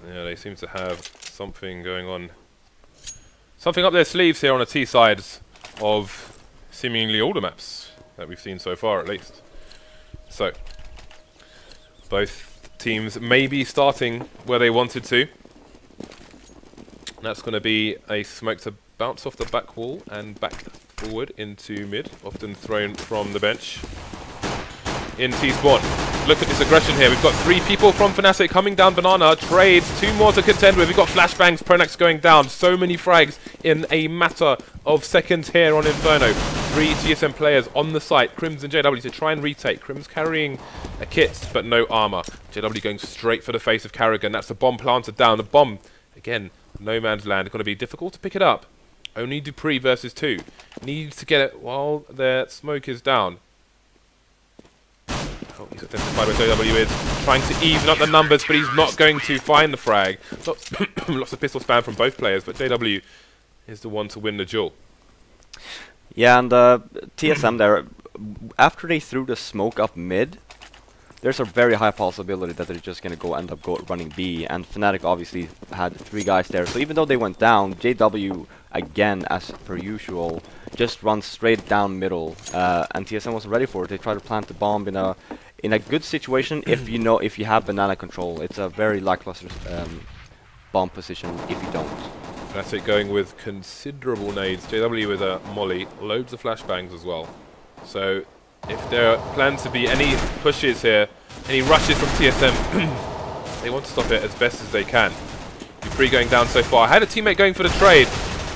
Yeah, they seem to have something going on. Something up their sleeves here on the T sides of seemingly all the maps that we've seen so far, at least. So, both teams may be starting where they wanted to. That's going to be a smoke to bounce off the back wall and back forward into mid, often thrown from the bench. In T-spawn. Look at this aggression here. We've got 3 people from Fnatic coming down banana. Trades, 2 more to contend with. We've got flashbangs, Pronax going down. So many frags in a matter of seconds here on Inferno. 3 TSM players on the site. Crims and JW to try and retake. Crims carrying a kit, but no armor. JW going straight for the face of Karrigan. That's the bomb planted down. The bomb, again, no man's land. Going to be difficult to pick it up. Only Dupree versus 2. Needs to get it while their smoke is down. Oh, he's identified where JW is, trying to even up the numbers, but he's not going to find the frag. Lots of pistol spam from both players, but JW is the one to win the duel. Yeah, and TSM there, after they threw the smoke up mid, there's a very high possibility that they're just going to end up running B, and Fnatic obviously had 3 guys there, so even though they went down, JW, again, as per usual, just runs straight down middle, and TSM wasn't ready for it. They tried to plant the bomb in a good situation if you have banana control. It's a very lackluster bomb position if you don't. Fnatic going with considerable nades. JW with a molly, loads of flashbangs as well. So if there plans to be any pushes here, any rushes from TSM, they want to stop it as best as they can. Dupree going down so far. Had a teammate going for the trade,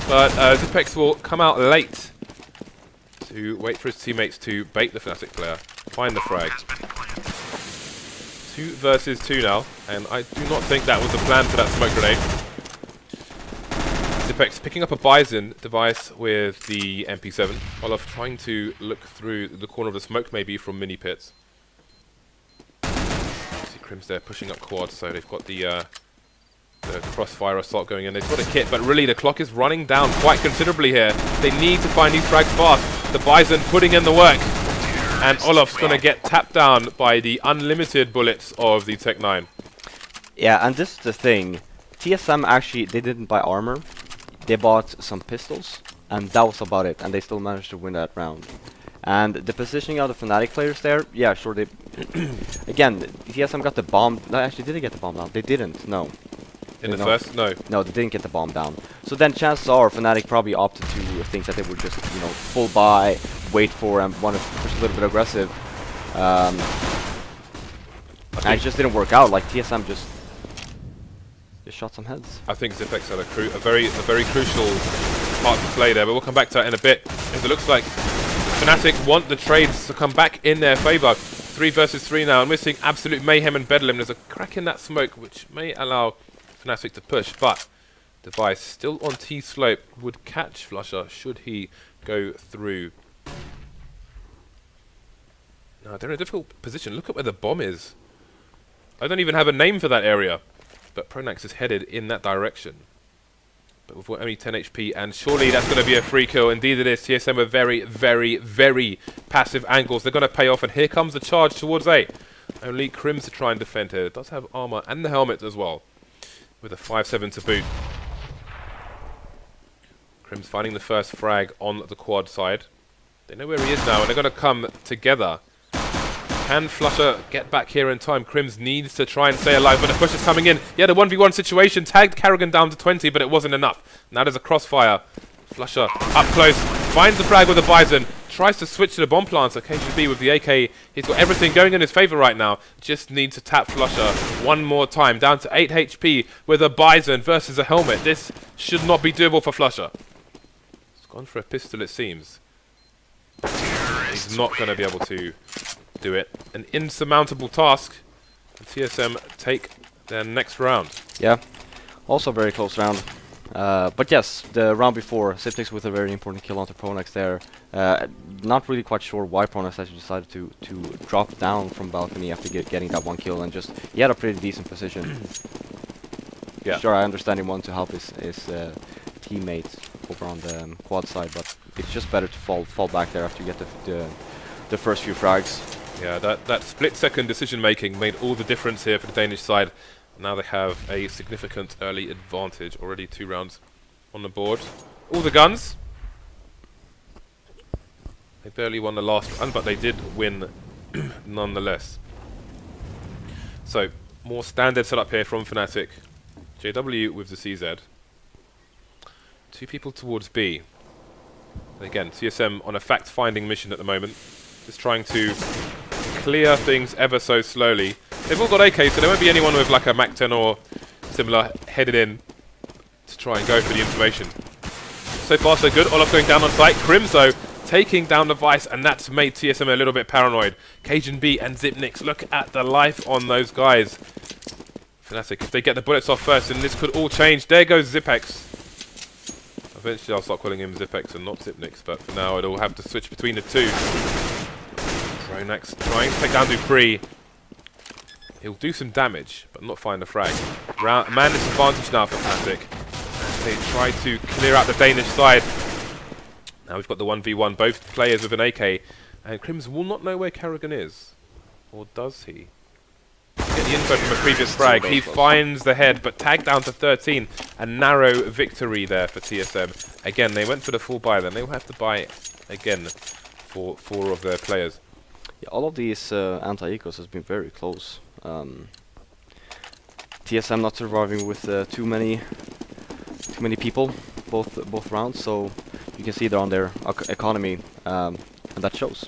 but Zipex will come out late to wait for his teammates to bait the Fnatic player. Find the frag. 2 versus 2 now, and I do not think that was the plan for that smoke grenade. Zipex picking up a Bison device with the MP7. Olaf trying to look through the corner of the smoke, maybe from mini pits. See Crims there pushing up quad, so they've got the crossfire assault going in. They've got a kit, but really the clock is running down quite considerably here. They need to find these frags fast. The Bison putting in the work. And Olaf's going to get tapped down by the unlimited bullets of the Tech 9. Yeah, and this is the thing. TSM actually, they didn't buy armor. They bought some pistols, and that was about it. And they still managed to win that round. And the positioning of the Fnatic players there, yeah, sure, they... again, TSM got the bomb... No, actually, did they get the bomb down? They didn't, no. In the first? No. No, they didn't get the bomb down. So then chances are Fnatic probably opted to think that they would just, full buy, wait for, and want to push a little bit aggressive. And it just didn't work out. Like, TSM just shot some heads. I think Zipex had a very crucial part to play there, but we'll come back to that in a bit. As it looks like Fnatic want the trades to come back in their favour. 3 versus 3 now, and we're seeing absolute mayhem and bedlam. There's a crack in that smoke, which may allow Fnatic to push, but Device still on T-slope would catch Flusher should he go through. No, they're in a difficult position. Look at where the bomb is. I don't even have a name for that area, but Pronax is headed in that direction. But with only 10 HP, and surely that's going to be a free kill. Indeed it is. TSM with very passive angles. They're going to pay off, and here comes the charge towards A. Only Crims to try and defend here. It does have armor and the helmet as well, with a 5-7 to boot. Crims finding the first frag on the quad side. They know where he is now, and they're going to come together. Can Flusher get back here in time? Crims needs to try and stay alive, but the push is coming in. Yeah, the 1v1 situation tagged Karrigan down to 20, but it wasn't enough. Now there's a crossfire. Flusher up close, finds the frag with the Bison, tries to switch to the bomb planter. KGB with the AK. He's got everything going in his favor right now. Just needs to tap Flusher one more time. Down to 8 HP with a Bison versus a helmet. This should not be doable for Flusher. He's gone for a pistol, it seems. He's not going to be able to do it. An insurmountable task. TSM take their next round. Yeah, also a very close round. But yes, the round before, Siptix with a very important kill onto Pronax there. Not really quite sure why Pronax actually decided to drop down from balcony after getting that one kill, and just, he had a pretty decent position. Yeah. Sure, I understand he wanted to help his teammates over on the quad side, but it's just better to fall back there after you get the first few frags. Yeah, that split-second decision-making made all the difference here for the Danish side. Now they have a significant early advantage. Already 2 rounds on the board. All the guns. They barely won the last round, but they did win nonetheless. So, more standard setup here from Fnatic. JW with the CZ. 2 people towards B. Again, TSM on a fact-finding mission at the moment. Just trying to clear things ever so slowly. They've all got AK, so there won't be anyone with like a Mac 10 or similar headed in to try and go for the information. So far so good. Olaf going down on site. Crimzo taking down the Vice, and that's made TSM a little bit paranoid. Cajun B and Zipnix, look at the life on those guys. Fnatic, if they get the bullets off first, then this could all change. There goes Zipex. Eventually I'll start calling him Zipex and not Zipnix, but for now it'll have to switch between the two. Ronax trying to take down Dupree. He'll do some damage, but not find the frag. Man disadvantage now for Fnatic. They try to clear out the Danish side. Now we've got the 1v1, both players with an AK, and Crims will not know where Kerrigan is. Or does he? Get the info from a previous frag. He finds the head, but tagged down to 13. A narrow victory there for TSM. Again, they went for the full buy, then they will have to buy again for 4 of their players. Yeah, all of these anti-ecos has been very close. TSM not surviving with too many people both rounds, so you can see they're on their economy, and that shows.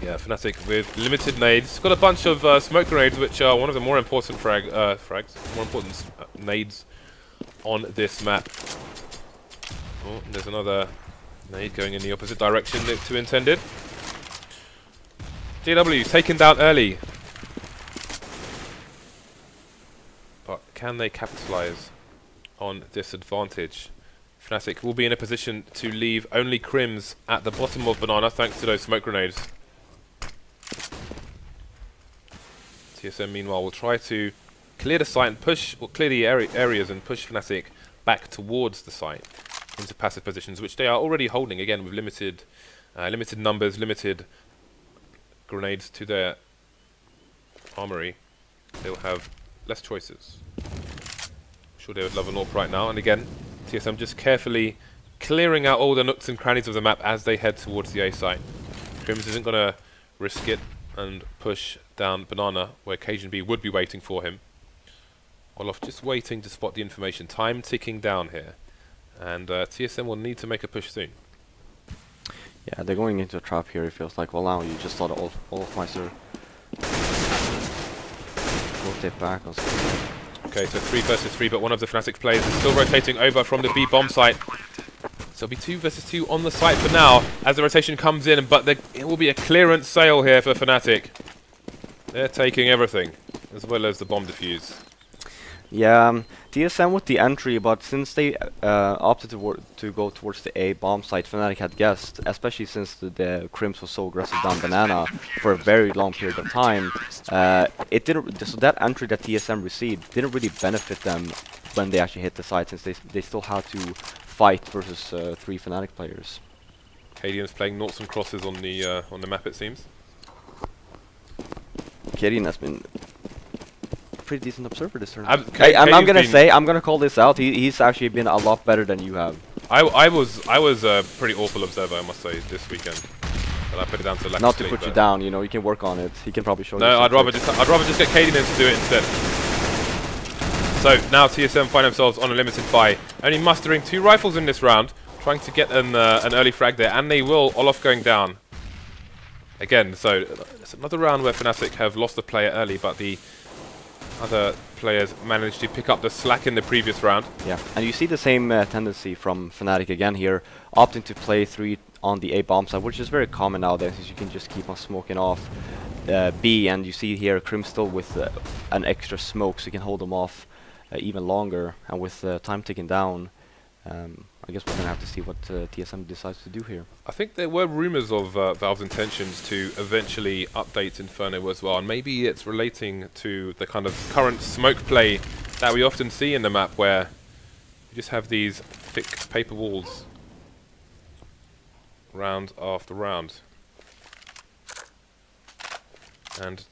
Yeah, Fnatic with limited nades. Got a bunch of smoke grenades, which are one of the more important nades on this map. Oh, there's another nade going in the opposite direction to intended. JW taken down early. But can they capitalize on this advantage? Fnatic will be in a position to leave only Crims at the bottom of Banana thanks to those smoke grenades. TSM meanwhile will try to clear the site and push, or clear the areas and push Fnatic back towards the site into passive positions, which they are already holding again with limited numbers, limited grenades to their armory. They'll have less choices. I'm sure they would love an AWP right now, and again TSM just carefully clearing out all the nooks and crannies of the map as they head towards the A site. Crims isn't going to risk it and push down Banana where Cajun B would be waiting for him. Olaf just waiting to spot the information. Time ticking down here, and TSM will need to make a push soon. Yeah, they're going into a trap here. It feels like, well, now you just saw the Olafmeister rotate back on screen. Okay, so 3 versus 3, but one of the Fnatic players is still rotating over from the B bomb site. So it'll be 2 versus 2 on the site for now as the rotation comes in, but it will be a clearance sale here for Fnatic. They're taking everything, as well as the bomb defuse. Yeah, TSM with the entry, but since they opted to go towards the A bomb site, Fnatic had guessed, especially since the Crims was so aggressive down Banana for a very long period of time. It didn't. So that entry that TSM received didn't really benefit them when they actually hit the site, since they still had to fight versus 3 Fnatic players. Cadian's playing noughts and crosses on the map, it seems. Cadian has been pretty decent observer this turn. I'm gonna call this out. He's actually been a lot better than you have. I was a pretty awful observer, I must say, this weekend. But I put it down to lack Not of to sleep, put you down, you know. You can work on it. He can probably show you. No, I'd rather just get Cadian in to do it instead. So now TSM find themselves on a limited buy, only mustering 2 rifles in this round, trying to get an early frag there, and they will. Olaf going down again. So it's another round where Fnatic have lost a player early, but the other players managed to pick up the slack in the previous round. Yeah, and you see the same tendency from Fnatic again here, opting to play 3 on the A bomb side, which is very common nowadays, since you can just keep on smoking off B, and you see here Crim still with an extra smoke, so you can hold them off even longer, and with time ticking down, I guess we're going to have to see what TSM decides to do here. I think there were rumors of Valve's intentions to eventually update Inferno as well, and maybe it's relating to the kind of current smoke play that we often see in the map, where you just have these thick paper walls round after round. And,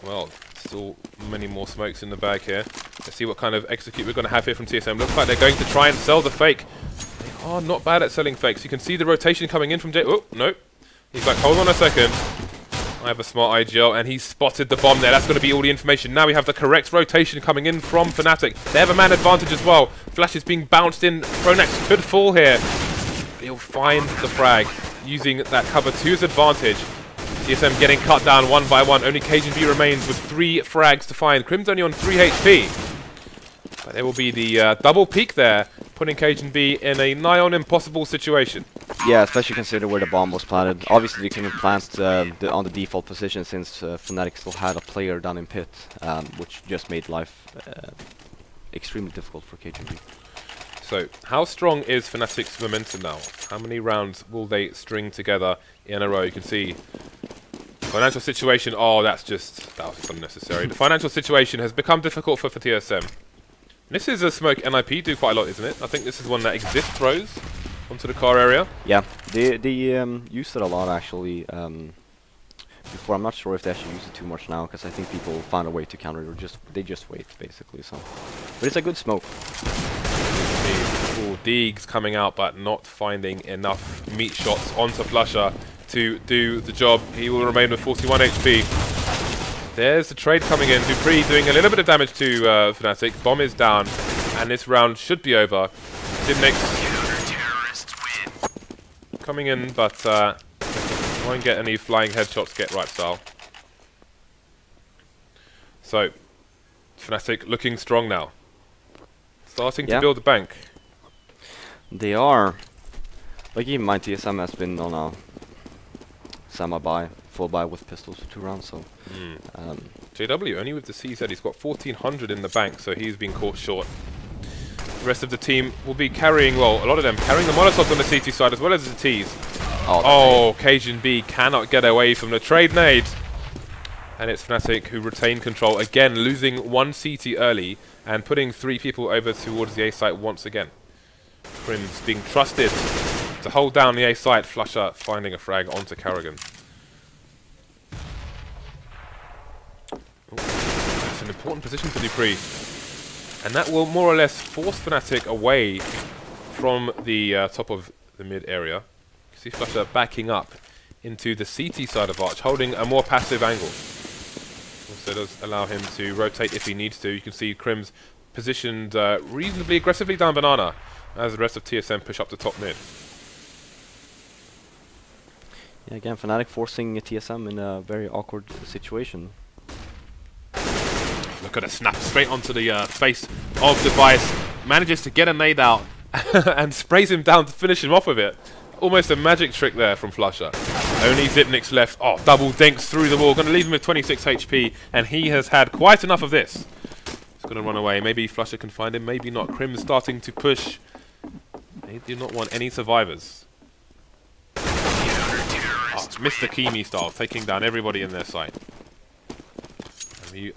well, Still many more smokes in the bag here. Let's see what kind of execute we're going to have here from TSM. Looks like they're going to try and sell the fake. They are not bad at selling fakes. You can see the rotation coming in from Jay. Oh, no. He's like, hold on a second. I have a smart IGL, and he's spotted the bomb there. That's going to be all the information. Now we have the correct rotation coming in from Fnatic. They have a man advantage as well. Flash is being bounced in. Pronax could fall here. He'll find the frag using that cover to his advantage. TSM getting cut down one by one. Only Cajun remains with 3 frags to find. Crim's only on 3 HP. But there will be the double peek there, putting Cajun in a nigh on impossible situation. Yeah, especially considering where the bomb was planted. Obviously, they couldn't plant on the default position since Fnatic still had a player down in pit, which just made life extremely difficult for KGB. So, how strong is Fnatic's momentum now? How many rounds will they string together in a row? You can see financial situation. Oh, that was just unnecessary. The financial situation has become difficult for TSM. This is a smoke NIP do quite a lot, isn't it? I think this is one that Exist throws onto the car area. Yeah, they used it a lot actually before. I'm not sure if they actually use it too much now, because I think people found a way to counter it, or they just wait basically. So, but it's a good smoke. Ooh, Deegs coming out, but not finding enough meat shots onto Flusher to do the job. He will remain with 41 HP. There's the trade coming in. Dupree doing a little bit of damage to Fnatic. Bomb is down, and this round should be over. Dimnix coming in, but won't get any flying headshots, get right style. So, Fnatic looking strong now. Starting to build the bank. They are. Like, even my TSM has been on a semi-buy, full buy with pistols for 2 rounds, so... JW, only with the CZ, he's got 1400 in the bank, so he's been caught short. The rest of the team will be carrying, well, a lot of them carrying the Molotovs on the CT side as well as the Ts. Oh, Cajun B cannot get away from the trade nade. And it's Fnatic who retain control, again losing 1 CT early and putting 3 people over towards the A site once again. Crim's being trusted to hold down the A site. Flusher finding a frag onto Karrigan. That's an important position for Dupree. And that will more or less force Fnatic away from the top of the mid area. You see Flusher backing up into the CT side of Arch, holding a more passive angle. Also does allow him to rotate if he needs to. You can see Crim's positioned reasonably aggressively down Banana as the rest of TSM push up the top mid. Yeah, again, Fnatic forcing TSM in a very awkward situation. Look at a snap straight onto the face of Device. Manages to get a nade out and sprays him down to finish him off with it. Almost a magic trick there from Flusher. Only Zipnik's left. Oh, double dinks through the wall. Going to leave him with 26 HP, and he has had quite enough of this. He's going to run away. Maybe Flusher can find him, maybe not. Crim's starting to push. They do not want any survivors. Oh, Mr. Kimi style, taking down everybody in their site. And we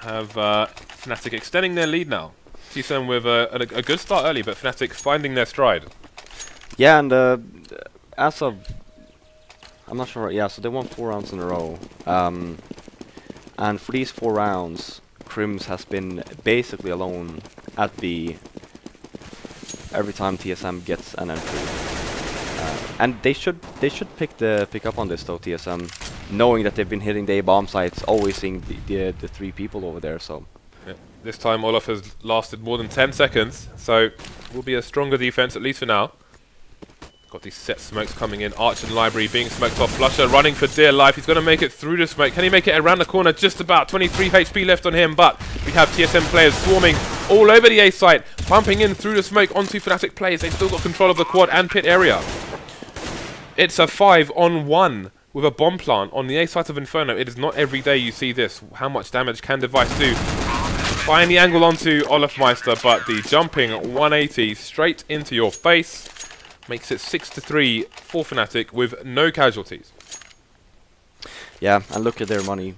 have Fnatic extending their lead now. TSM with a good start early, but Fnatic finding their stride. Yeah, and as of... I'm not sure, yeah, so they won 4 rounds in a row. And for these 4 rounds, Crims has been basically alone at B every time TSM gets an entry. And they should pick up on this though, TSM, knowing that they've been hitting the A bomb sites, always seeing the 3 people over there, so... Yeah. This time Olaf has lasted more than 10 seconds, so it will be a stronger defense, at least for now. Got these set smokes coming in. Arch and Library being smoked off. Flusher running for dear life. He's going to make it through the smoke. Can he make it around the corner? Just about. 23 HP left on him, but we have TSM players swarming all over the A site, bumping in through the smoke onto Fnatic players. They've still got control of the quad and pit area. It's a 5-on-1 with a bomb plant on the A site of Inferno. It is not every day you see this. How much damage can Device do? Find the angle onto Olafmeister, but the jumping 180 straight into your face makes it 6-3 for Fnatic with no casualties. Yeah, and look at their money.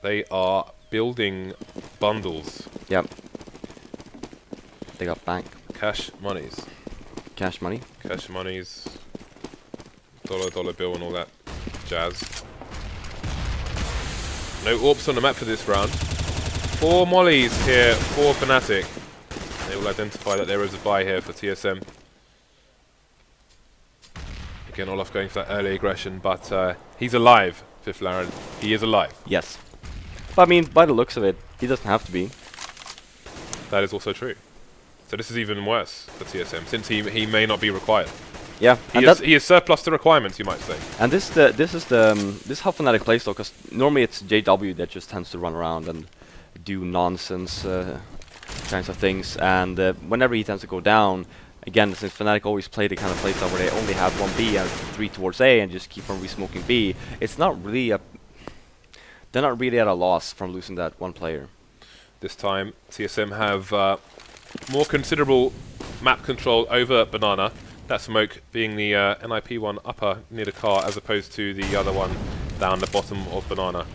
They are building bundles. Yep. They got bank. Cash monies. Cash money. Cash monies. Dollar bill and all that jazz. No AWPs on the map for this round. 4 mollies here for Fnatic. They will identify that there is a buy here for TSM. Again, Olaf going for that early aggression, but he's alive, Fifth Laren. He is alive. Yes. But I mean, by the looks of it, he doesn't have to be. That is also true. So this is even worse for TSM, since he may not be required. Yeah, He is surplus to requirements, you might say. and this is how Fnatic plays though, because normally it's JW that just tends to run around and do nonsense kinds of things, and whenever he tends to go down, again, since Fnatic always play the kind of playstyle where they only have 1B and 3 towards A and just keep on re-smoking B, it's not really they're not really at a loss from losing that one player. This time, TSM have more considerable map control over Banana. That smoke being the NIP one upper near the car, as opposed to the other one down the bottom of Banana.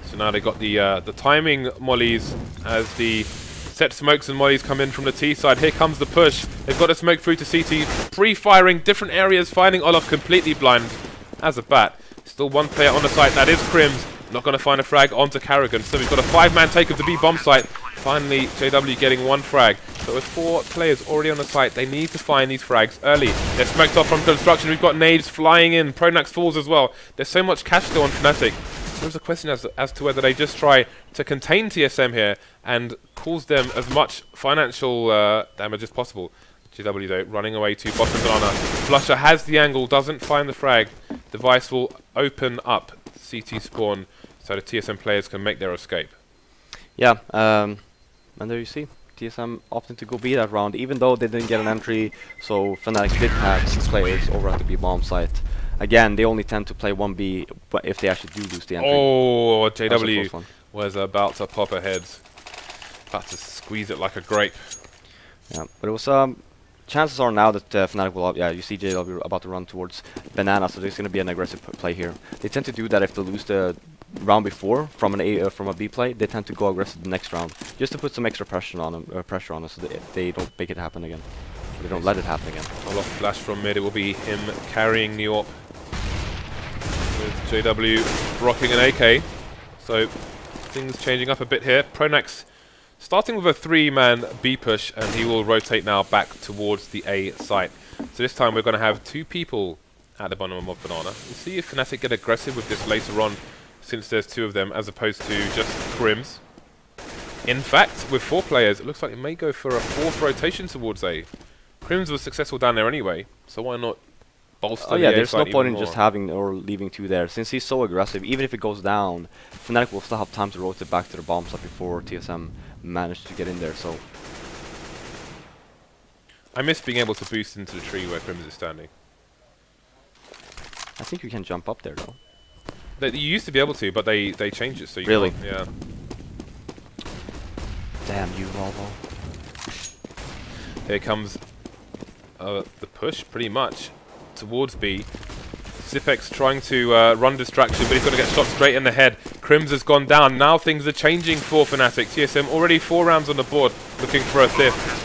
So now they got the timing mollies as the set smokes and mollies come in from the T side. Here comes the push. They've got a smoke through to CT, pre-firing different areas, finding Olaf completely blind as a bat. Still one player on the site, that is Crims. Not going to find a frag onto Karrigan. So we've got a 5-man take of the B bomb site. Finally, JW getting 1 frag. So with 4 players already on the site, they need to find these frags early. They're smoked off from construction. We've got nades flying in. Pronax falls as well. There's so much cash still on Fnatic. There's a question as to whether they just try to contain TSM here and cause them as much financial damage as possible. JW though, running away to bottom Banana. Flusher has the angle, doesn't find the frag. Device will open up CT spawn so the TSM players can make their escape. Yeah, and there you see, TSM opting to go B that round, even though they didn't get an entry, so Fnatic did have 6 players over at the B bomb site. Again, they only tend to play 1B but if they actually do lose the entry. Oh, JW was about to pop ahead. About to squeeze it like a grape. Yeah, but it was chances are now that Fnatic will, you see JW about to run towards Banana, so there's going to be an aggressive play here. They tend to do that if they lose the round before from a B play. They tend to go aggressive the next round, just to put some extra pressure on them, so that they don't make it happen again. They don't let it happen again. Olaf flash from mid. It will be him carrying the AWP with JW rocking an AK. So things changing up a bit here. Pronax starting with a 3-man B push, and he will rotate now back towards the A site. So this time we're going to have 2 people at the bottom of Banana. We'll see if Fnatic get aggressive with this later on, since there's 2 of them as opposed to just Crims. In fact, with 4 players, it looks like it may go for a 4th rotation towards A. Crims was successful down there anyway, so why not bolster the A there's no site point in even just more? having or leaving 2 there. Since he's so aggressive, even if it goes down, Fnatic will still have time to rotate back to the bomb site before TSM managed to get in there, so... I miss being able to boost into the tree where Crims is standing. I think you can jump up there though. You used to be able to, but they changed it so you Really? can't. Yeah. Damn you, Volvo. Here comes the push, pretty much, towards B. Zipex trying to run distraction, but he's going to get shot straight in the head. Crims has gone down. Now things are changing for Fnatic. TSM already 4 rounds on the board, looking for a 5th.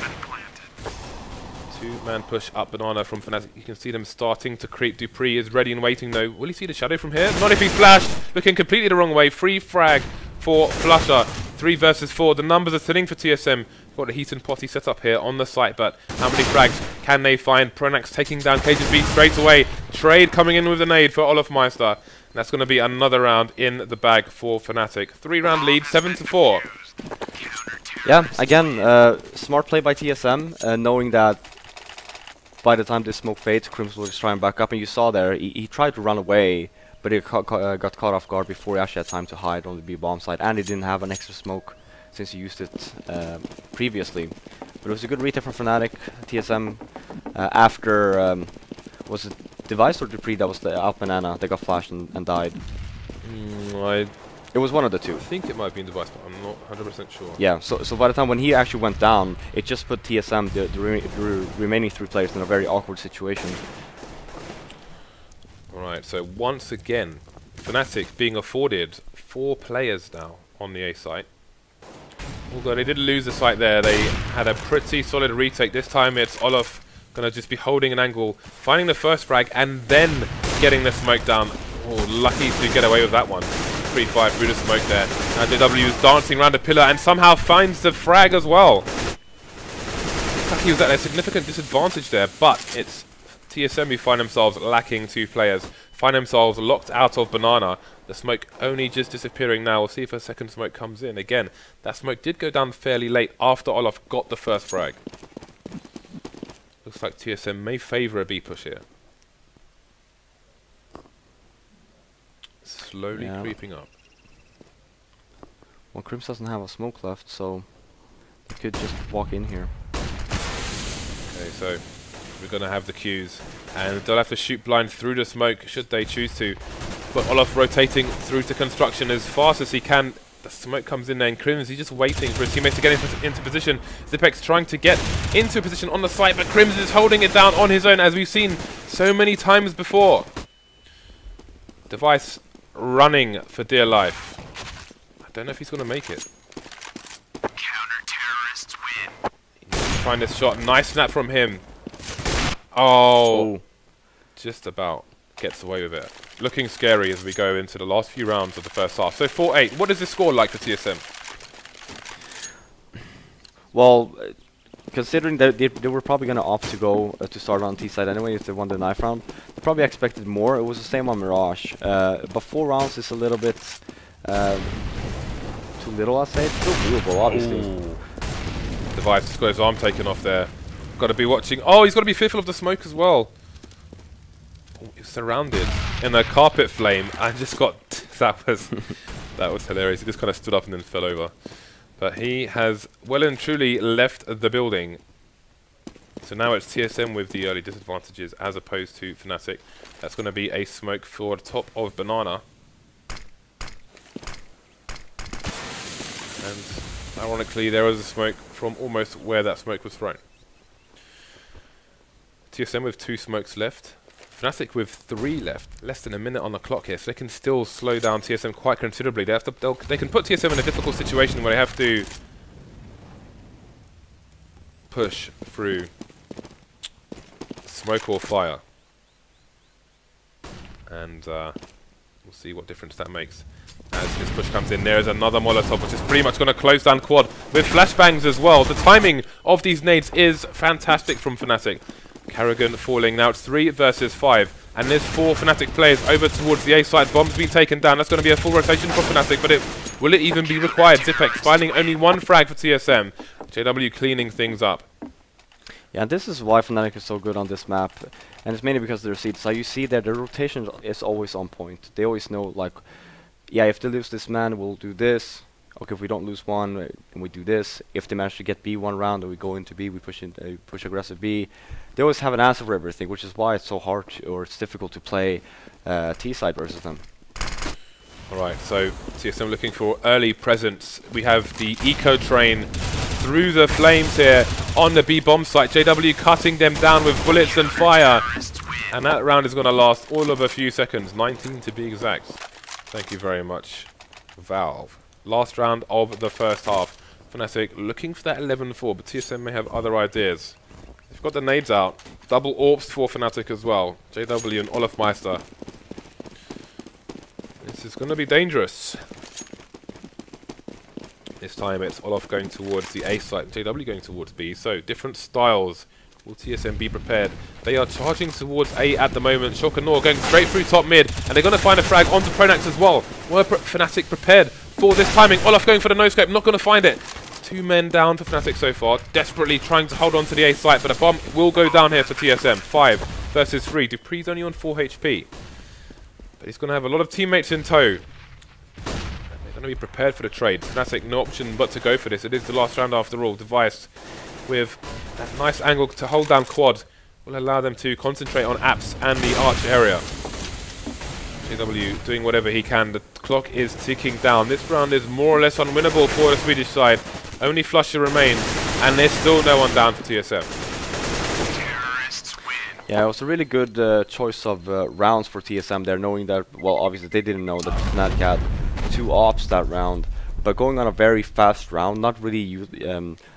2-man push up Banana from Fnatic. You can see them starting to creep. Dupree is ready and waiting though. Will he see the shadow from here? Not if he's flashed. Looking completely the wrong way. Free frag for Flusher. 3 versus 4. The numbers are thinning for TSM. Got a heat and potty set up here on the site, but how many frags can they find? Pronax taking down KGB straight away. Trade coming in with a nade for Olaf Meister. And that's going to be another round in the bag for Fnatic. 3-round lead, 7-4. Yeah, again, smart play by TSM, knowing that by the time this smoke fades, Crims will just try and back up. And you saw there, he tried to run away, but he got caught off guard before he actually had time to hide on the B bomb site, and he didn't have an extra smoke since he used it previously. But it was a good retake from Fnatic. TSM after was it Device or Dupree that was the out Banana that got flashed and died? It was one of the 2. I think it might have been Device, but I'm not 100% sure. Yeah, so by the time when he actually went down, it just put TSM, the remaining 3 players, in a very awkward situation. Alright, so once again, Fnatic being afforded 4 players now on the A site. Although they did lose the site there, they had a pretty solid retake. This time it's Olaf going to just be holding an angle, finding the first frag, and then getting the smoke down. Oh, lucky to get away with that one. pre-fire through the smoke there. And JW is dancing around a pillar and somehow finds the frag as well. He was at a significant disadvantage there, but it's TSM who find themselves lacking 2 players, find themselves locked out of Banana. The smoke only just disappearing now. We'll see if a second smoke comes in. Again, that smoke did go down fairly late after Olaf got the first frag. Looks like TSM may favour a B push here. Slowly creeping up. Well, Crims doesn't have a smoke left, so they could just walk in here. Okay, so we're going to have the Qs, and they'll have to shoot blind through the smoke should they choose to. But Olaf rotating through to construction as fast as he can. The smoke comes in there, and Crims, he's just waiting for his teammates to get into position. Zipex trying to get into a position on the site, but Crims is holding it down on his own, as we've seen so many times before. Device running for dear life. I don't know if he's going to make it. Counter-terrorists win. Find this shot. Nice snap from him. Oh. Just about gets away with it. Looking scary as we go into the last few rounds of the first half. So 4-8. What does this score like for TSM? Well, considering that they were probably going to opt to go to start on T side anyway if they won the knife round, they probably expected more. It was the same on Mirage. But 4 rounds is a little bit too little, I'd say. It's still doable, obviously. Ooh. Device just got his arm taken off there. Got to be watching. Oh, he's got to be fearful of the smoke as well. Oh, he's surrounded in a carpet flame. I just got that was hilarious. He just kind of stood up and then fell over. But he has well and truly left the building. So now it's TSM with the early disadvantages as opposed to Fnatic. That's going to be a smoke for the top of Banana. And ironically, there was a smoke from almost where that smoke was thrown. TSM with 2 smokes left. Fnatic with 3 left. Less than a minute on the clock here, so they can still slow down TSM quite considerably. They can put TSM in a difficult situation where they have to push through smoke or fire. And we'll see what difference that makes. As this push comes in, there is another Molotov, which is pretty much going to close down quad with flashbangs as well. The timing of these nades is fantastic from Fnatic. Karrigan falling. Now it's 3 versus 5. And there's 4 Fnatic players over towards the A side. Bomb's been taken down. That's going to be a full rotation for Fnatic, but will it even be required? Zipex finding only 1 frag for TSM. JW cleaning things up. Yeah, and this is why Fnatic is so good on this map. And it's mainly because of their seeds. So you see that the rotation is always on point. They always know, like, yeah, if they lose this man, we'll do this. Okay, if we don't lose one, then we do this. If they manage to get B one round, then we go into B, we push aggressive B. They always have an answer for everything, which is why it's so hard or it's difficult to play T side versus them. Alright, so TSM looking for early presence. We have the eco train through the flames here on the B bomb site. JW cutting them down with bullets and fire. And that round is going to last all of a few seconds, 19 to be exact. Thank you very much, Valve. Last round of the first half. Fnatic looking for that 11-4, but TSM may have other ideas. They've got the nades out. Double AWPs for Fnatic as well. JW and Olaf Meister. This is going to be dangerous. This time it's Olaf going towards the A site, JW going towards B. So different styles. Will TSM be prepared? They are charging towards A at the moment. Shock and Nor going straight through top mid, and they're going to find a frag onto Pronax as well. Were Fnatic prepared for this timing? Olaf going for the no-scope, not going to find it. 2 men down for Fnatic so far, desperately trying to hold on to the A site, but a bomb will go down here for TSM. 5 versus 3. Dupree's only on 4 HP. But he's going to have a lot of teammates in tow. They're going to be prepared for the trade. Fnatic no option but to go for this. It is the last round after all. Device with that nice angle to hold down quad will allow them to concentrate on apps and the arch area. JW doing whatever he can. The clock is ticking down. This round is more or less unwinnable for the Swedish side. Only Flusher remains, and there's still no one down for TSM. Yeah, it was a really good choice of rounds for TSM there, knowing that, well, obviously they didn't know that Fnatic had 2 ops that round, but going on a very fast round, not really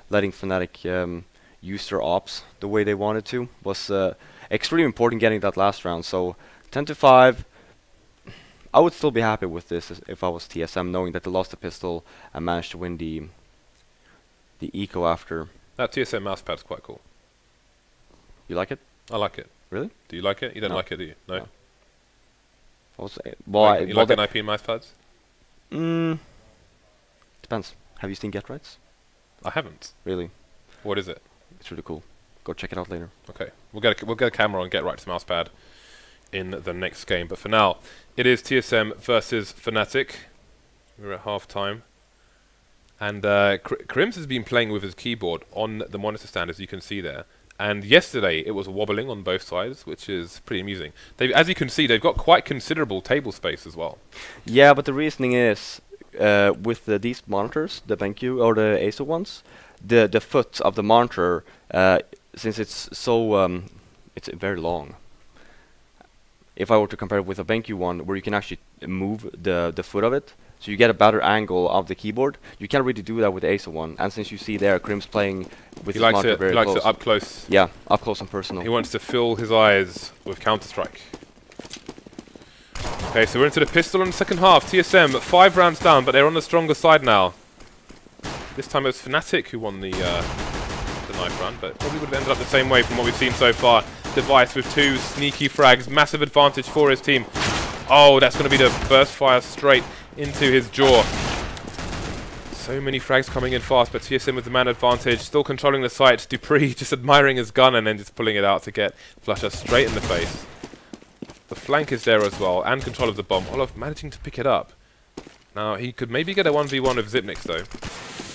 letting Fnatic use their ops the way they wanted to, was extremely important getting that last round. So 10 to 5, I would still be happy with this if I was TSM, knowing that they lost the pistol and managed to win the eco after. That TSM mousepad's quite cool. You like it? I like it. Really? Do you like it? You don't No. like it, do you? No? No. Well, You like an IP mousepads? Depends. Have you seen Get Rights? I haven't. Really? What is it? It's really cool. Go check it out later. Okay, we'll get a camera and get right to mousepad in the next game. But for now, it is TSM versus Fnatic. We're at half time, and Crims has been playing with his keyboard on the monitor stand, as you can see there. And yesterday it was wobbling on both sides, which is pretty amusing. As you can see, they've got quite considerable table space as well. Yeah, but the reasoning is with these monitors, the BenQ or the ASO ones, the foot of the monitor, since it's so it's very long. If I were to compare it with a BenQ one, where you can actually move the foot of it, so you get a better angle of the keyboard, you can't really do that with the ASO one. And since you see there, Crim's playing with his monitor very close. He likes it up close. Yeah, up close and personal. He wants to fill his eyes with Counter-Strike. Okay, so we're into the pistol in the second half. TSM 5 rounds down, but they're on the stronger side now. This time it was Fnatic who won the knife round, but probably would have ended up the same way from what we've seen so far. Device with 2 sneaky frags, massive advantage for his team. Oh, that's going to be the burst fire straight into his jaw. So many frags coming in fast, but TSM with the man advantage, still controlling the site. Dupree just admiring his gun and then just pulling it out to get Flusher straight in the face. The flank is there as well, and control of the bomb. Olof managing to pick it up. Now, he could maybe get a 1v1 of Zipnix though.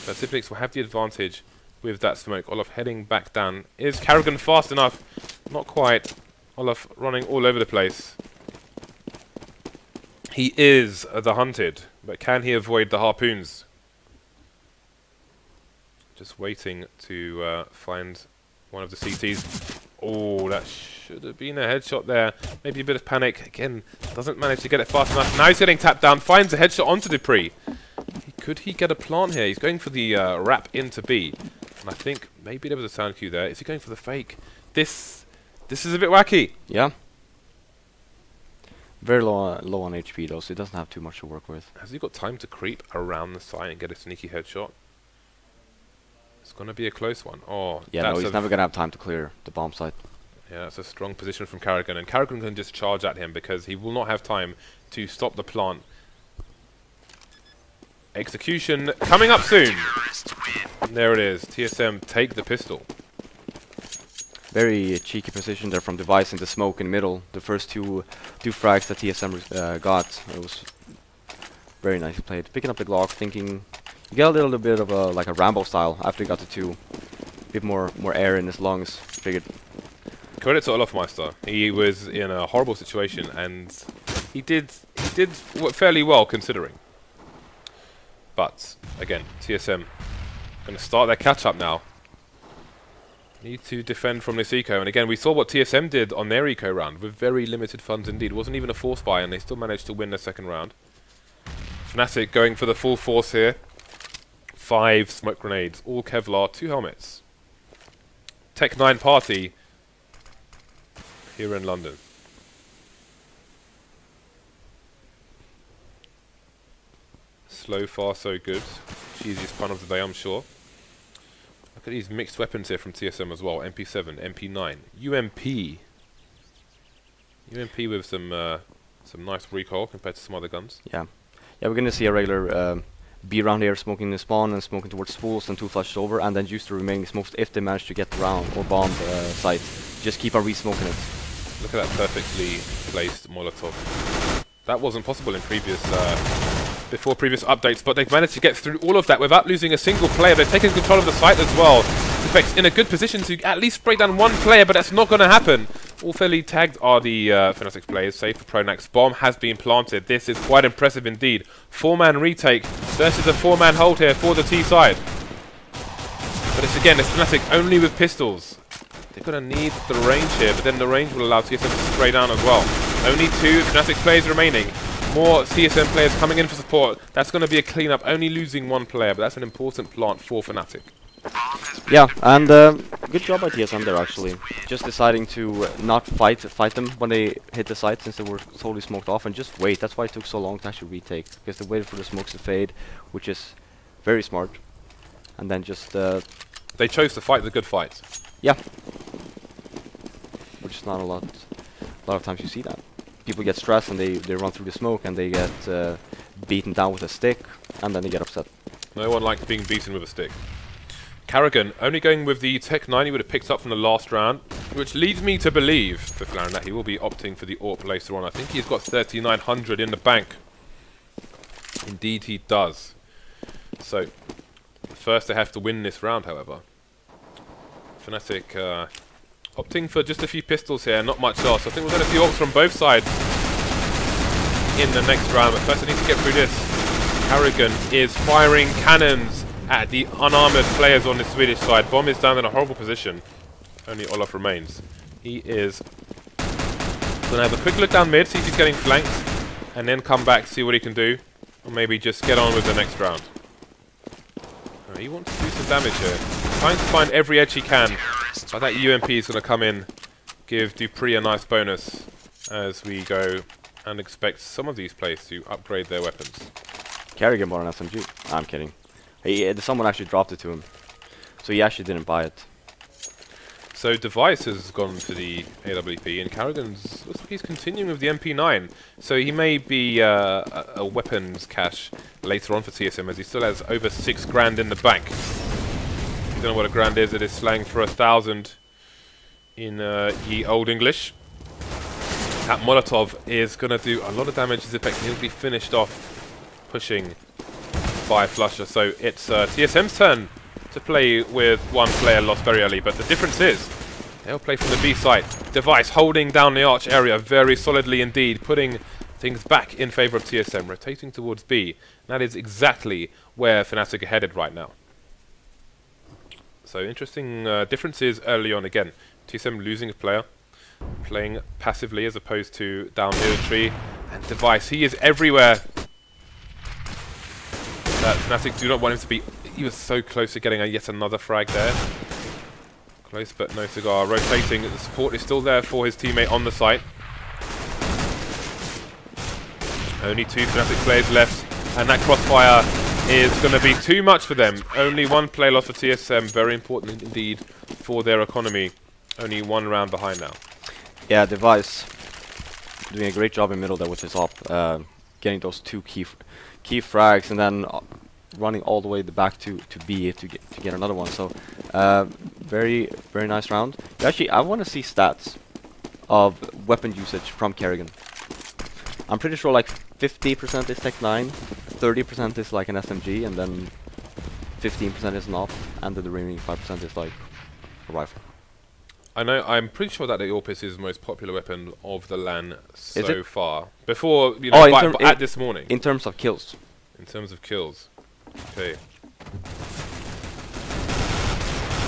But Zipnix will have the advantage with that smoke. Olof heading back down. Is Karrigan fast enough? Not quite. Olof running all over the place. He is the hunted, but can he avoid the harpoons? Just waiting to find one of the CTs. Oh, that should have been a headshot there. Maybe a bit of panic. Again, doesn't manage to get it fast enough. Now he's getting tapped down. Finds a headshot onto Dupree. Could he get a plant here? He's going for the wrap into B. And I think maybe there was a sound cue there. Is he going for the fake? This is a bit wacky. Yeah. Very low on HP though, so he doesn't have too much to work with. Has he got time to creep around the site and get a sneaky headshot? It's going to be a close one. Oh, yeah, no, he's never going to have time to clear the bomb site. Yeah, that's a strong position from Karrigan, and Karrigan can just charge at him because he will not have time to stop the plant. Execution coming up soon. And there it is. TSM take the pistol. Very cheeky position there from Device in the smoke in the middle. The first two frags that TSM got, it was very nicely played. Picking up the Glock, thinking you get a little bit of a like a Rambo style after he got the 2. A bit more air in his lungs. Figured. Credit to Olofmeister. He was in a horrible situation and he did fairly well considering. But again, TSM going to start their catch up now. Need to defend from this eco, and again we saw what TSM did on their eco round with very limited funds indeed. It wasn't even a force buy and they still managed to win the second round. Fnatic going for the full force here. 5 smoke grenades, all Kevlar, 2 helmets. Tech 9 party here in London. Slow, far, so good. Cheesiest pun of the day, I'm sure. Look at these mixed weapons here from TSM as well. MP7, MP9, UMP. UMP with some nice recoil compared to some other guns. Yeah, we're gonna see a regular B round here, smoking the spawn and smoking towards spools and 2 flushes over, and then use the remaining smokes if they manage to get around or bomb the site. Just keep on re-smoking it. Look at that perfectly placed Molotov. That wasn't possible in previous before previous updates, but they've managed to get through all of that without losing a single player. They've taken control of the site as well. Defects in a good position to at least break down 1 player, but that's not going to happen. All fairly tagged are the Fnatic players, save for Pronax. Bomb has been planted. This is quite impressive indeed. 4-man retake versus a 4-man hold here for the T side. But it's Fnatic only with pistols. They're going to need the range here, but then the range will allow TSM to spray down as well. Only 2 Fnatic players remaining. More TSM players coming in for support. That's going to be a cleanup, only losing 1 player, but that's an important plant for Fnatic. Yeah, and Good job by TSM there, actually. Just deciding to not fight them when they hit the site, since they were totally smoked off, and just wait. That's why it took so long to actually retake, because they waited for the smokes to fade, which is very smart. And then just they chose to fight the good fight. Yeah. Which is not a lot of times you see that. People get stressed and they run through the smoke and they get beaten down with a stick, and then they get upset. No one likes being beaten with a stick. Karrigan only going with the Tech 9 he would have picked up from the last round, which leads me to believe for Flan that he will be opting for the AWP later on. I think he's got 3,900 in the bank. Indeed he does. So, first they have to win this round, however. Fnatic opting for just a few pistols here, not much else. I think we're going to see AWPs from both sides in the next round, but first I need to get through this. Karrigan is firing cannons at the unarmored players on the Swedish side. Bomb is down in a horrible position. Only Olaf remains. He is going to have a quick look down mid, see if he's getting flanked, and then come back, see what he can do, or maybe just get on with the next round. He wants to do some damage here. Trying to find every edge he can, but that UMP is going to come in, give Dupree a nice bonus as we go and expect some of these players to upgrade their weapons. Karrigan bought an SMG. I'm kidding. Someone actually dropped it to him, so he actually didn't buy it. So Device has gone for the AWP, and Karrigan's looks like he's continuing with the MP9. So he may be a weapons cache later on for TSM, as he still has over 6 grand in the bank. If you don't know what a grand is, it is slang for 1,000 in ye old English. That Molotov is going to do a lot of damage. His effect, he'll be finished off pushing by Flusher. So it's TSM's turn to play with one player lost very early, but the difference is they'll play from the B site. Device holding down the arch area very solidly indeed, putting things back in favor of TSM, rotating towards B. And that is exactly where Fnatic are headed right now. So interesting differences early on again. TSM losing a player, playing passively as opposed to down near the tree. And Device, he is everywhere. Fnatic do not want him to be. He was so close to getting yet another frag there. Close but no cigar. Rotating. The support is still there for his teammate on the site. Only 2 Fnatic players left, and that crossfire is going to be too much for them. Only 1 player lost for TSM. Very important indeed for their economy. Only 1 round behind now. Yeah, Device doing a great job in middle there with his op, getting those 2 key frags, and then running all the way back to B to get another one. So very nice round. Actually, I want to see stats of weapon usage from Karrigan. I'm pretty sure like 50% is Tech 9, 30% is like an SMG, and then 15% is an op, and then the remaining 5% is like a rifle. I know. I'm pretty sure that the AWP is the most popular weapon of the LAN so far. Before, you know, at this morning. In terms of kills. In terms of kills. Okay.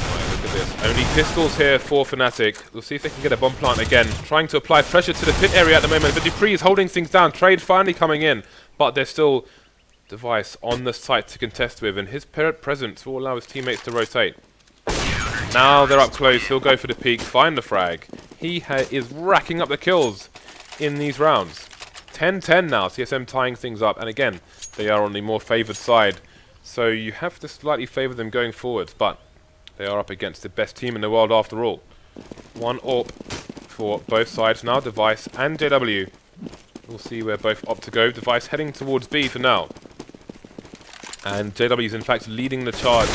Right, look at this. Only pistols here for Fnatic. We'll see if they can get a bomb plant again. Trying to apply pressure to the pit area at the moment, but Dupree is holding things down. Trade finally coming in, but there's still Device on the site to contest with, and his presence will allow his teammates to rotate. Now they're up close. He'll go for the peak, find the frag. He is racking up the kills in these rounds. 10-10 now. TSM tying things up, and again, they are on the more favoured side. So you have to slightly favour them going forwards, but they are up against the best team in the world after all. 1 AWP for both sides now, Device and JW. We'll see where both opt to go. Device heading towards B for now. And JW is in fact leading the charge.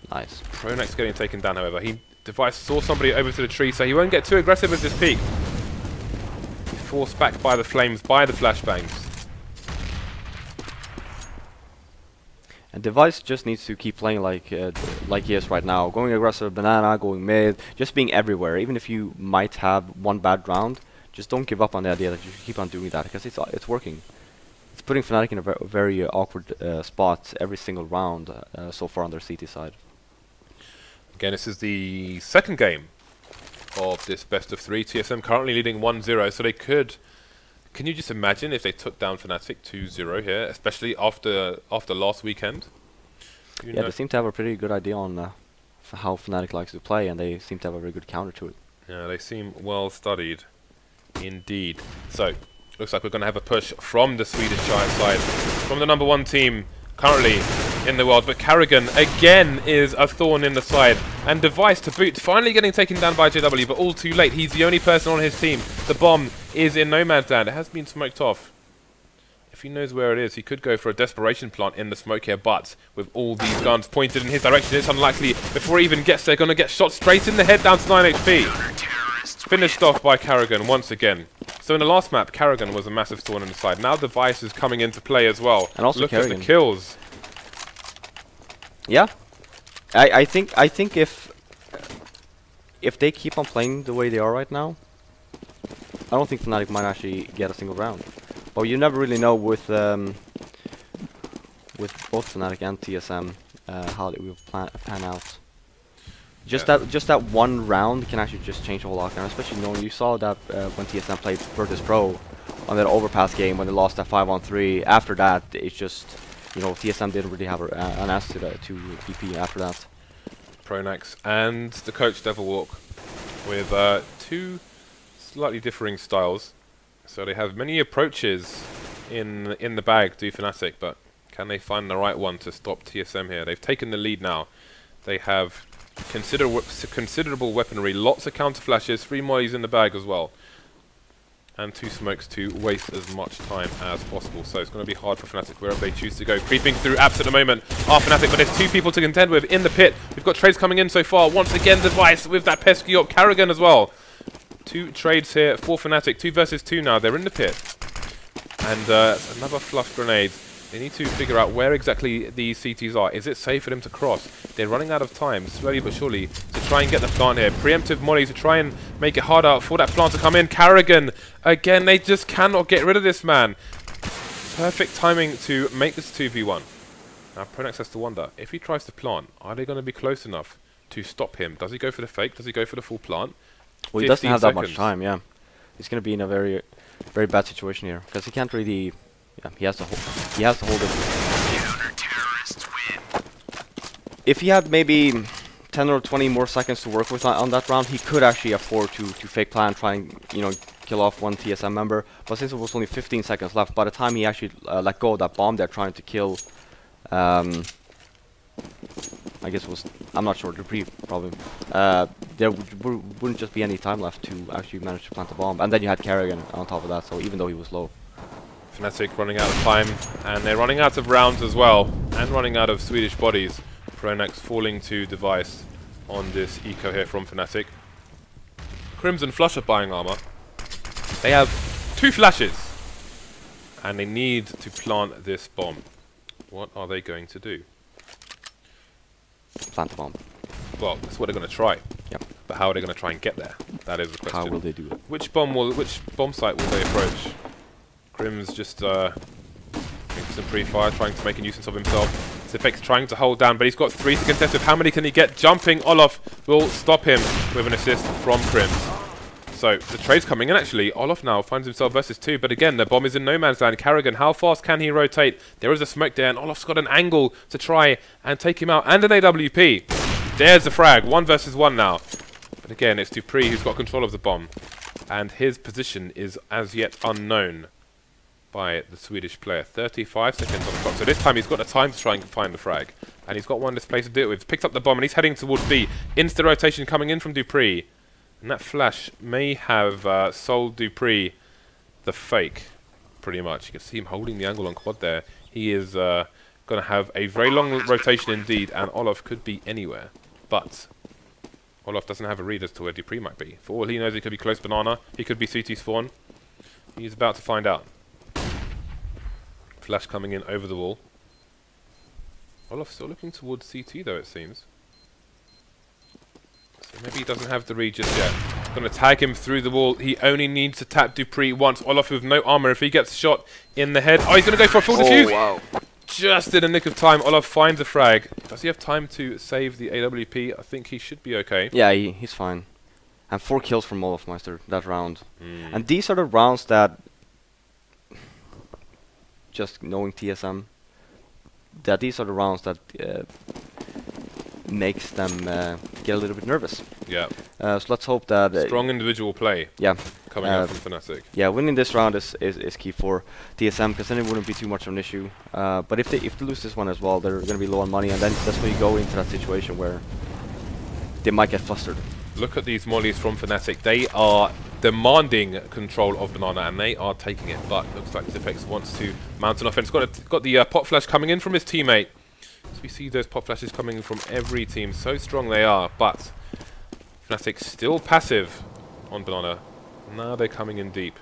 Nice. Pronax getting taken down, however. Device saw somebody over to the tree, so he won't get too aggressive with this peak. He's forced back by the flames, by the flashbangs. And Device just needs to keep playing like he is right now. Going aggressive, banana, going mid, just being everywhere. Even if you might have 1 bad round, just don't give up on the idea that you should keep on doing that, because it's working. It's putting Fnatic in a very awkward spot every single round so far on their CT side. Again, this is the second game of this best of 3. TSM currently leading 1-0, so they could. Can you just imagine if they took down Fnatic 2-0 here, especially after last weekend? Yeah, they seem to have a pretty good idea on how Fnatic likes to play, and they seem to have a very good counter to it. Yeah, they seem well studied, indeed. So, looks like we're going to have a push from the Swedish Giant side, from the #1 team currently in the world. But Karrigan again is a thorn in the side, and Device to boot, finally getting taken down by JW, but all too late. He's the only person on his team. The bomb is in no man's land. It has been smoked off. If he knows where it is, he could go for a desperation plant in the smoke here, but with all these guns pointed in his direction, it's unlikely. Before he even gets there, going to get shot straight in the head, down to 9 HP. Finished off by Karrigan once again. So in the last map, Karrigan was a massive thorn in the side. Now Device is coming into play as well. And also look Karrigan. at the kills. Yeah, I think if they keep on playing the way they are right now, I don't think Fnatic might actually get a single round. But you never really know with both Fnatic and TSM how they will pan out. Just that one round can actually just change the whole lockdown. Especially knowing you saw that when TSM played Virtus Pro on that overpass game when they lost that 5-on-3. After that, it's just, you know, TSM didn't really have an answer to DP after that. Pronax and the coach Devilwalk with two slightly differing styles. So they have many approaches in the bag, do Fnatic, but can they find the right one to stop TSM here? They've taken the lead now. They have considerable weaponry, lots of counter flashes, 3 mollies in the bag as well, and 2 smokes to waste as much time as possible. So it's going to be hard for Fnatic wherever they choose to go. Creeping through Apps at the moment are Fnatic, but there's 2 people to contend with in the pit. We've got trades coming in so far. Once again, Device with that pesky up Karrigan as well. 2 trades here for Fnatic, 2 versus 2 now. They're in the pit. And another fluff grenade. They need to figure out where exactly these CTs are. Is it safe for them to cross? They're running out of time, slowly but surely, to try and get the plant here. Preemptive molly to try and make it harder for that plant to come in. Karrigan, again, they just cannot get rid of this man. Perfect timing to make this 2v1. Now, Pronax has to wonder, if he tries to plant, are they going to be close enough to stop him? Does he go for the fake? Does he go for the full plant? Well, he doesn't have that much time, yeah. He's going to be in a very bad situation here, because he can't really... Yeah, he has to hold it. If he had maybe 10 or 20 more seconds to work with on that round, he could actually afford to fake plan, try and, you know, kill off one TSM member. But since it was only 15 seconds left, by the time he actually let go of that bomb they're trying to kill, I guess it was, I'm not sure, Dupree probably, there wouldn't just be any time left to actually manage to plant the bomb. And then you had Karrigan on top of that, so even though he was low. Fnatic running out of time, and they're running out of rounds as well, and running out of Swedish bodies. Pronax falling to Device on this eco here from Fnatic. Crimson Flusher buying armor. They have 2 flashes, and they need to plant this bomb. What are they going to do? Plant the bomb. Well, that's what they're going to try. Yep. But how are they going to try and get there? That is the question. How will they do it? Which bomb site will they approach? Grim's just making some pre-fire, trying to make a nuisance of himself. Zipek's trying to hold down, but he's got 3 to contest with. How many can he get? Jumping Olaf will stop him with an assist from Grim. So the trade's coming in actually. Olaf now finds himself versus 2, but again, the bomb is in no man's land. Karrigan, how fast can he rotate? There is a smoke there, and Olaf's got an angle to try and take him out, and an AWP. There's the frag, 1 versus 1 now. But again, it's Dupree who's got control of the bomb, and his position is as yet unknown by the Swedish player. 35 seconds on the clock. So this time he's got the time to try and find the frag. And he's got one less place to do it with. Picked up the bomb and he's heading towards B. Insta rotation coming in from Dupree. And that flash may have sold Dupree the fake, pretty much. You can see him holding the angle on quad there. He is going to have a very long rotation indeed, and Olaf could be anywhere. But Olaf doesn't have a read as to where Dupree might be. For all he knows, he could be close banana. He could be CT spawn. He's about to find out. Flash coming in over the wall. Olaf still looking towards CT though, it seems. So maybe he doesn't have the read just yet. Gonna tag him through the wall. He only needs to tap Dupree once. Olaf with no armor. If he gets shot in the head. Oh, he's gonna go for a full defuse! Wow. Just in the nick of time, Olaf finds a frag. Does he have time to save the AWP? I think he should be okay. Yeah, he's fine. And 4 kills from Olaf Meister that round. And these are the rounds that, just knowing TSM, that these are the rounds that makes them get a little bit nervous. Yeah. So let's hope that strong individual play. Yeah. Coming out from Fnatic. Yeah, winning this round is key for TSM, because then it wouldn't be too much of an issue. But if they lose this one as well, they're going to be low on money, and then that's where you go into that situation where they might get flustered. Look at these mollies from Fnatic. They are demanding control of Banana, and they are taking it. But looks like Zipex wants to mount an offense. Got the pop flash coming in from his teammate. So we see those pop flashes coming from every team. So strong they are, but Fnatic still passive on Banana. Now they're coming in deep.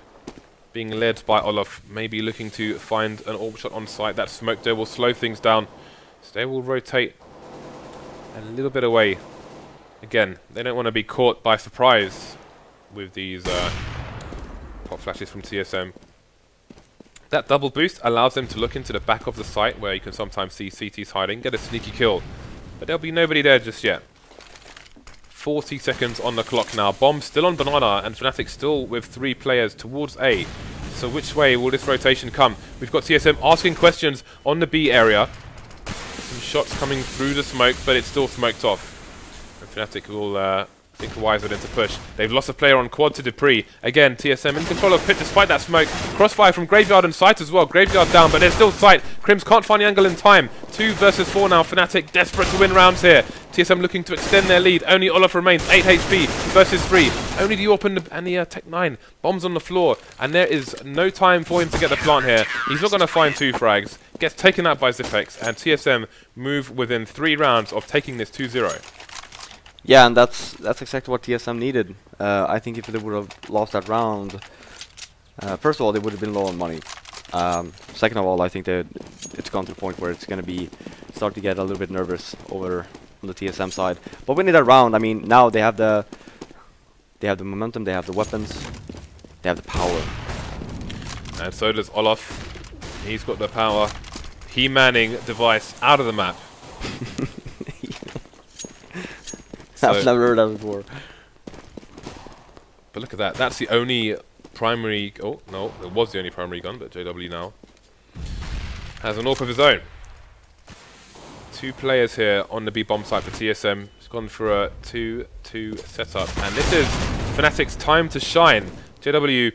Being led by Olaf, maybe looking to find an orb shot on site. That smoke there will slow things down. So they will rotate a little bit away. Again, they don't want to be caught by surprise with these pop flashes from TSM. That double boost allows them to look into the back of the site where you can sometimes see CTs hiding, get a sneaky kill. But there'll be nobody there just yet. 40 seconds on the clock now. Bomb still on Banana, and Fnatic still with 3 players towards A. So which way will this rotation come? We've got TSM asking questions on the B area. Some shots coming through the smoke, but it's still smoked off. And Fnatic will think wiser than to push. They've lost a player on quad to Dupree. Again, TSM in control of pit despite that smoke. Crossfire from Graveyard and Sight as well. Graveyard down, but there's still Sight. Crims can't find the angle in time. 2 versus 4 now. Fnatic desperate to win rounds here. TSM looking to extend their lead. Only Olaf remains. 8 HP versus 3. Only the AWP and the Tech-9. Bombs on the floor. And there is no time for him to get the plant here. He's not going to find 2 frags. Gets taken out by Zipex. And TSM move within 3 rounds of taking this 2-0. Yeah, and that's exactly what TSM needed. I think if they would have lost that round, first of all, they would have been low on money. Second of all, I think that it's gone to the point where it's going to be start to get a little bit nervous over on the TSM side. But winning that round, I mean, now they have the momentum, they have the weapons, they have the power. And so does Olaf. He's got the power. He-manning device out of the map. I've never heard that before. But look at that. That's the only primary... Oh, no. It was the only primary gun, but JW now has an AWP of his own. 2 players here on the B bomb site for TSM. It's gone for a 2-2 setup. And this is Fnatic's time to shine. JW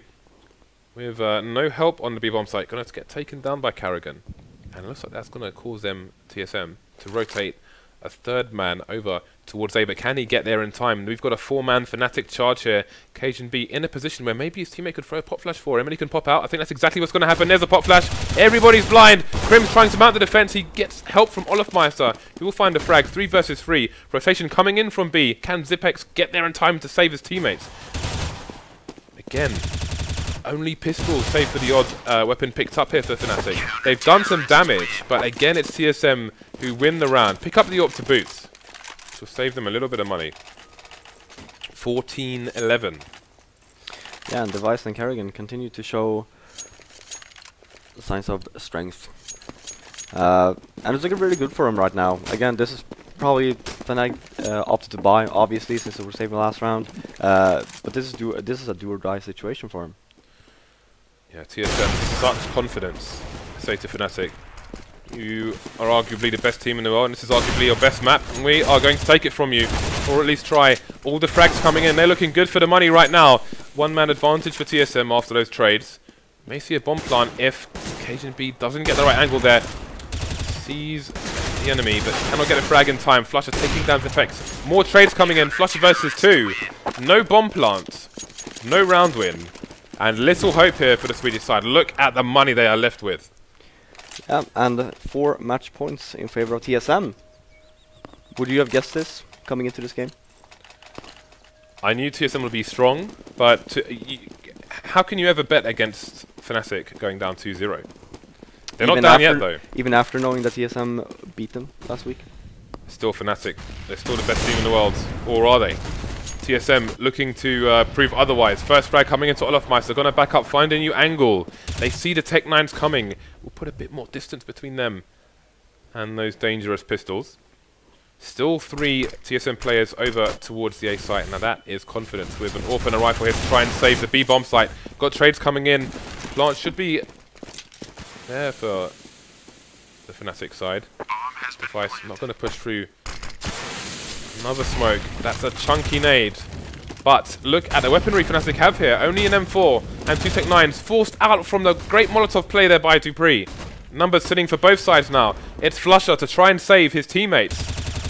with no help on the B bomb site. Going to get taken down by Karrigan. And it looks like that's going to cause them, TSM, to rotate a 3rd man over towards A, but can he get there in time? We've got a 4-man Fnatic charge here. Cajun B in a position where maybe his teammate could throw a pop flash for him and he can pop out. I think that's exactly what's going to happen. There's a pop flash. Everybody's blind. Crim's trying to mount the defense. He gets help from Olafmeister. He will find the frag. 3 versus 3. Rotation coming in from B. Can Zipex get there in time to save his teammates? Again, only pistols, save for the odd weapon picked up here for Fnatic. They've done some damage, but again it's TSM who win the round. Pick up the AWP to boot. Which will save them a little bit of money. 14-11. Yeah, and Device and Karrigan continue to show signs of strength. And it's looking really good for him right now. Again, this is probably Fnatic opted to buy, obviously, since they were saving last round. But this is a do-or-die situation for him. Yeah, TSM, such confidence. I say to Fnatic, you are arguably the best team in the world, and this is arguably your best map, and we are going to take it from you, or at least try. All the frags coming in, they're looking good for the money right now. 1-man advantage for TSM after those trades. May see a bomb plant if Cajun B doesn't get the right angle there. Sees the enemy, but cannot get a frag in time. Flusher taking down Zipex. More trades coming in, Flusher versus 2. No bomb plant, no round win. And little hope here for the Swedish side. Look at the money they are left with. Yeah, and 4 match points in favor of TSM. Would you have guessed this coming into this game? I knew TSM would be strong, but how can you ever bet against Fnatic going down 2-0? They're not down yet, though. Even after knowing that TSM beat them last week? Still Fnatic. They're still the best team in the world. Or are they? TSM looking to prove otherwise. First frag coming into Olafmeister. Going to back up, find a new angle. They see the Tech-9s coming. We'll put a bit more distance between them and those dangerous pistols. Still 3 TSM players over towards the A site. Now that is confidence with an AWP and a rifle here to try and save the B bomb site. Got trades coming in. Plant should be there for the Fnatic side. Device not going to push through Another smoke. That's a chunky nade. But look at the weaponry Fnatic have here. Only an M4 and 2 Tech-9s forced out from the great Molotov play there by Dupree. Numbers sitting for both sides now. It's Flusher to try and save his teammates.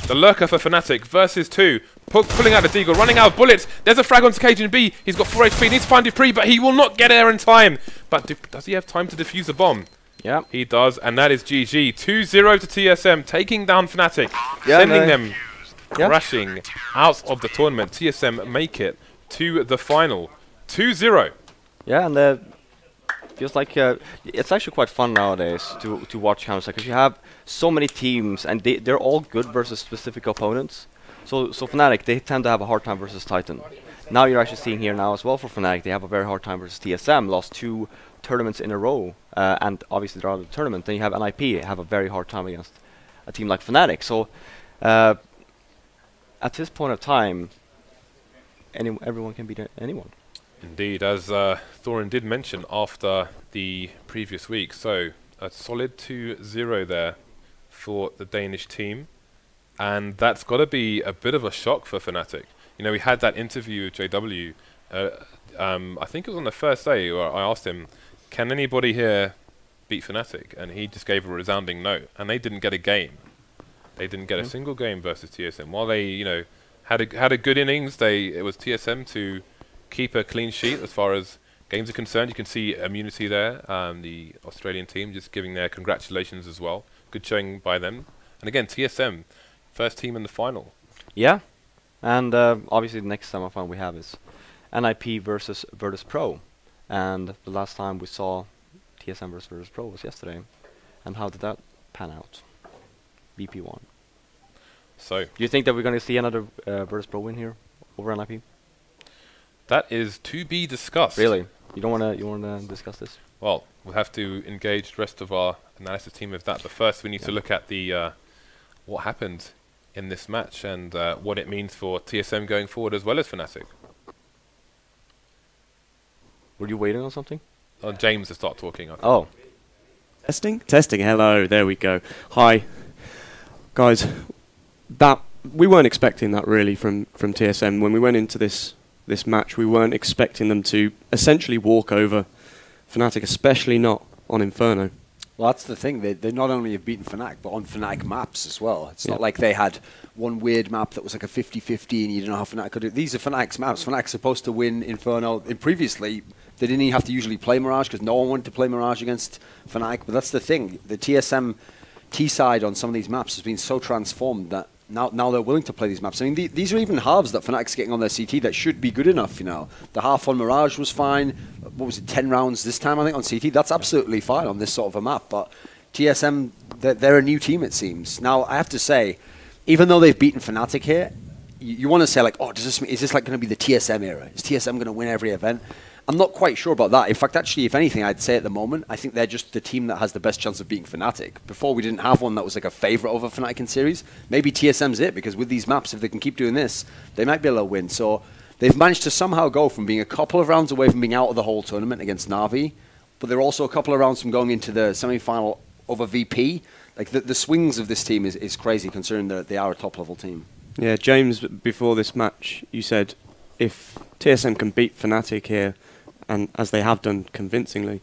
The lurker for Fnatic versus 2. Puck pulling out the Deagle, running out of bullets. There's a frag onto Cajun B. He's got 4 HP. Needs to find Dupree, but he will not get there in time. But does he have time to defuse a bomb? Yeah. He does, and that is GG. 2-0 to TSM, taking down Fnatic, sending them crashing out of the tournament. TSM make it to the final. 2-0. Yeah, and feels like it's actually quite fun nowadays to watch Counter-Strike, because you have so many teams, and they're all good versus specific opponents. So Fnatic, they tend to have a hard time versus Titan. Now you're actually seeing here now as well for Fnatic, they have a very hard time versus TSM, lost 2 tournaments in a row, and obviously they're out of the tournament. Then you have NIP, have a very hard time against a team like Fnatic. So at this point of time, everyone can beat anyone. Indeed, as Thorin did mention after the previous week. So a solid 2-0 there for the Danish team. And that's got to be a bit of a shock for Fnatic. You know, we had that interview with JW. I think it was on the first day where I asked him, can anybody here beat Fnatic? And he just gave a resounding no. And they didn't get a game. They didn't get a single game versus TSM. While they, you know, had a good innings, it was TSM to keep a clean sheet as far as games are concerned. You can see immunity there. The Australian team just giving their congratulations as well. Good showing by them. And again, TSM, first team in the final. Yeah, and obviously the next semifinal we have is NIP versus Virtus Pro. And the last time we saw TSM versus Virtus Pro was yesterday. And how did that pan out? VP won. So, do you think that we're going to see another Virtus Pro win here over NIP? That is to be discussed. Really? You don't want to discuss this? Well, we'll have to engage the rest of our analysis team with that. But first, we need to look at the what happened in this match and what it means for TSM going forward as well as Fnatic. Were you waiting on something? On James to start talking. I think. Oh. Testing. Hello. There we go. Hi, guys. That we weren't expecting that really from TSM when we went into this match. We weren't expecting them to essentially walk over Fnatic, especially not on Inferno. Well, that's the thing. They not only have beaten Fnatic, but on Fnatic maps as well. It's not like they had one weird map that was like a 50-50 and you don't know how Fnatic could do it. These are Fnatic's maps. Fnatic's supposed to win Inferno. And previously, they didn't even have to usually play Mirage because no one wanted to play Mirage against Fnatic. But that's the thing. The TSM T-side on some of these maps has been so transformed that now they're willing to play these maps. I mean, these are even halves that Fnatic's getting on their CT that should be good enough, you know. The half on Mirage was fine. What was it, 10 rounds this time, I think, on CT? That's absolutely fine on this sort of a map. But TSM, they're a new team, it seems. Now, I have to say, even though they've beaten Fnatic here, you want to say, like, oh, is this like going to be the TSM era? Is TSM going to win every event? I'm not quite sure about that. In fact, actually, if anything, I'd say at the moment, I think they're just the team that has the best chance of beating Fnatic. Before, we didn't have one that was like a favourite over Fnatic in series. Maybe TSM's it, because with these maps, if they can keep doing this, they might be able to win. So they've managed to somehow go from being a couple of rounds away from being out of the whole tournament against Na'Vi, but they're also a couple of rounds from going into the semi-final over VP. Like, the swings of this team is crazy, considering that they are a top-level team. Yeah, James, before this match, you said if TSM can beat Fnatic here, and as they have done convincingly,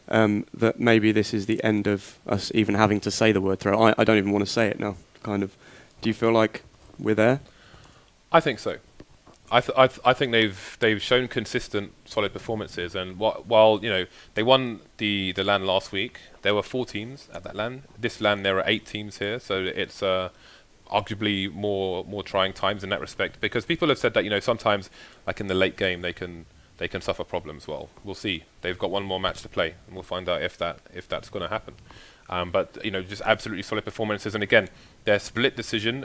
that maybe this is the end of us even having to say the word throw. I don't even want to say it now, kind of. Do you feel like we're there? I think so. I think they've shown consistent, solid performances, and while you know they won the LAN last week, there were 4 teams at that LAN. This LAN there are 8 teams here, so it's arguably more trying times in that respect, because people have said that, you know, sometimes like in the late game they can suffer problems. Well, we'll see. They've got one more match to play, and we'll find out if that's going to happen. But you know, just absolutely solid performances, and again, their split decision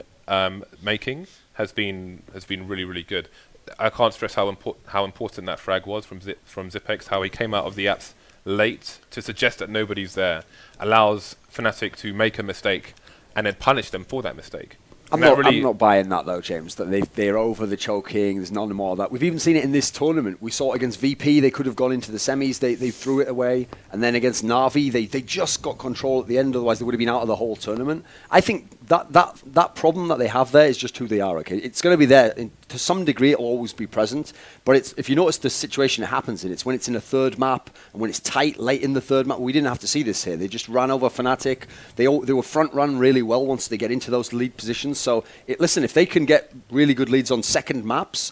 making has been really, really good. I can't stress how important that frag was from Zipex. How he came out of the apps late to suggest that nobody's there allows Fnatic to make a mistake and then punish them for that mistake. I'm not buying that though, James. That they're over the choking. There's none more of that. We've even seen it in this tournament. We saw it against VP. They could have gone into the semis. They threw it away. And then against Na'Vi, they just got control at the end. Otherwise, they would have been out of the whole tournament. I think that problem that they have there is just who they are. Okay, it's going to be there to some degree. It'll always be present, but it's, if you notice the situation it happens in, it's when it's in a third map and when it's tight late in the third map. We didn't have to see this here. They just ran over Fnatic. They were front run really well once they get into those lead positions. So listen, if they can get really good leads on second maps,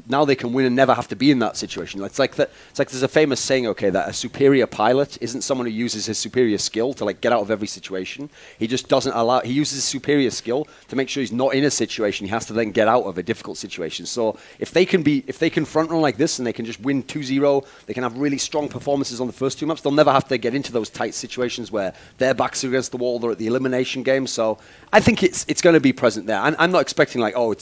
now they can win and never have to be in that situation. It's like there's a famous saying, okay, that a superior pilot isn't someone who uses his superior skill to like get out of every situation. He just doesn't allow. He uses his superior skill to make sure he's not in a situation he has to then get out of a difficult situation. So if they can front run like this and they can just win 2-0, they can have really strong performances on the first two maps. They'll never have to get into those tight situations where their backs are against the wall. They're at the elimination game. So I think it's going to be present there. I'm not expecting like, oh,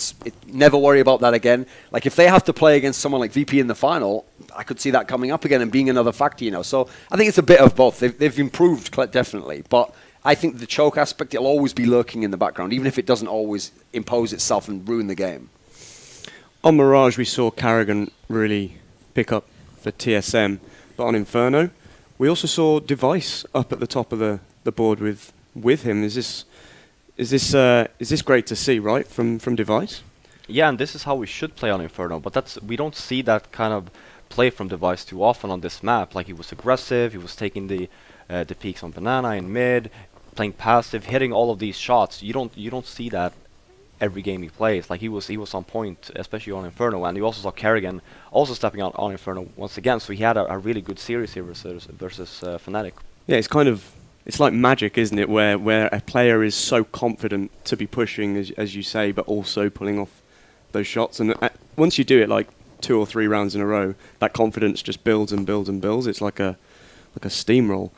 never worry about that again. Like if they have to play against someone like VP in the final, I could see that coming up again and being another factor, you know. So I think it's a bit of both. They've improved definitely, but I think the choke aspect, it'll always be lurking in the background, even if it doesn't always impose itself and ruin the game. On Mirage, we saw Karrigan really pick up for TSM, but on Inferno, we also saw Device up at the top of the board with him. Is this great to see, right, from Device? Yeah, and this is how we should play on Inferno, but we don't see that kind of play from Device too often on this map. Like, he was aggressive, he was taking the peaks on Banana in mid, playing passive, hitting all of these shots. You don't see that every game he plays. Like, he was on point, especially on Inferno, and you also saw Karrigan also stepping out on Inferno once again. So he had a really good series here versus Fnatic. Yeah, it's like magic, isn't it? Where a player is so confident to be pushing, as you say, but also pulling off those shots. And once you do it like 2 or 3 rounds in a row, that confidence just builds and builds and builds. It's like a steamroll.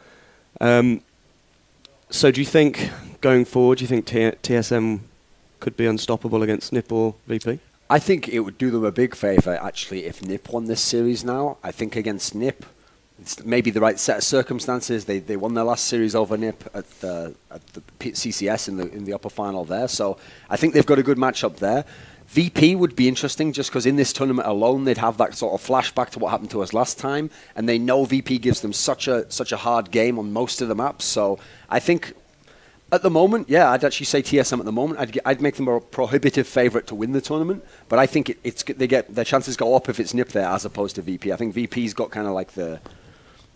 So do you think, going forward, do you think TSM could be unstoppable against NiP or VP? I think it would do them a big favour, actually, if NiP won this series now. I think against NiP, it's maybe the right set of circumstances. They won their last series over NiP at the CCS in the upper final there. So I think they've got a good matchup there. VP would be interesting just because in this tournament alone, they'd have that sort of flashback to what happened to us last time. And they know VP gives them such a hard game on most of the maps. So I think at the moment, yeah, I'd actually say TSM at the moment. I'd make them a prohibitive favourite to win the tournament. But I think their chances go up if it's NiP there as opposed to VP. I think VP's got kind of like they've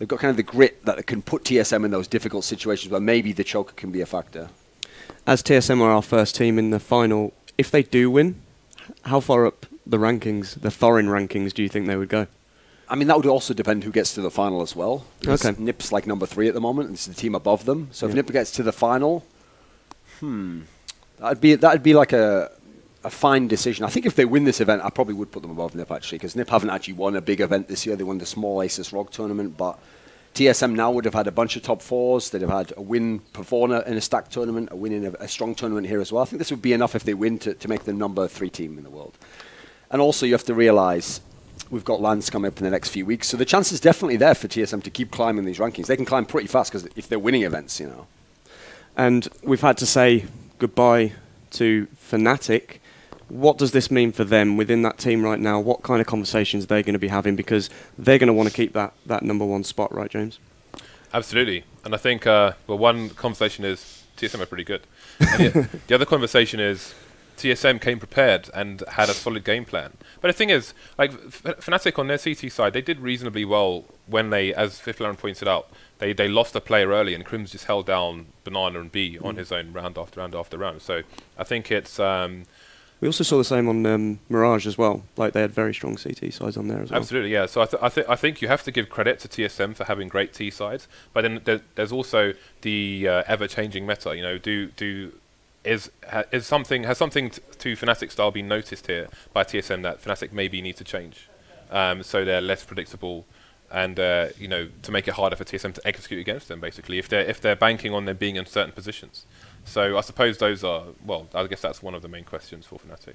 got kind of the grit that can put TSM in those difficult situations where maybe the choker can be a factor. As TSM are our first team in the final, if they do win, how far up the rankings, the Thorin rankings, do you think they would go? I mean, that would also depend who gets to the final as well. Okay. NiP's like number 3 at the moment, and it's the team above them. So if NiP gets to the final, that'd be like a fine decision. I think if they win this event, I probably would put them above NiP, actually, because NiP haven't actually won a big event this year. They won the small Asus ROG tournament, but TSM now would have had a bunch of top 4s. They'd have had a win in a stacked tournament, a win in a strong tournament here as well. I think this would be enough if they win to make them number 3 team in the world. And also, you have to realize we've got lands coming up in the next few weeks, so the chance is definitely there for TSM to keep climbing these rankings. They can climb pretty fast because if they're winning events, you know. And we've had to say goodbye to Fnatic. What does this mean for them within that team right now? What kind of conversations are they going to be having? Because they're going to want to keep that number 1 spot, right, James? Absolutely. And I think, well, one conversation is TSM are pretty good. And the other conversation is TSM came prepared and had a solid game plan. But the thing is, like, Fnatic on their CT side, they did reasonably well when they, as Fifth pointed out, they lost a player early and Crims just held down Banana and B on his own round after round after round. So I think it's... we also saw the same on Mirage as well. Like, they had very strong CT sides on there as well. Absolutely, yeah. So I think you have to give credit to TSM for having great T sides, but then there's also the ever-changing meta. You know, has something to Fnatic style been noticed here by TSM that Fnatic maybe need to change, so they're less predictable, and you know, to make it harder for TSM to execute against them. Basically, if they're banking on them being in certain positions. So I suppose those are, well, I guess that's one of the main questions for Fnatic.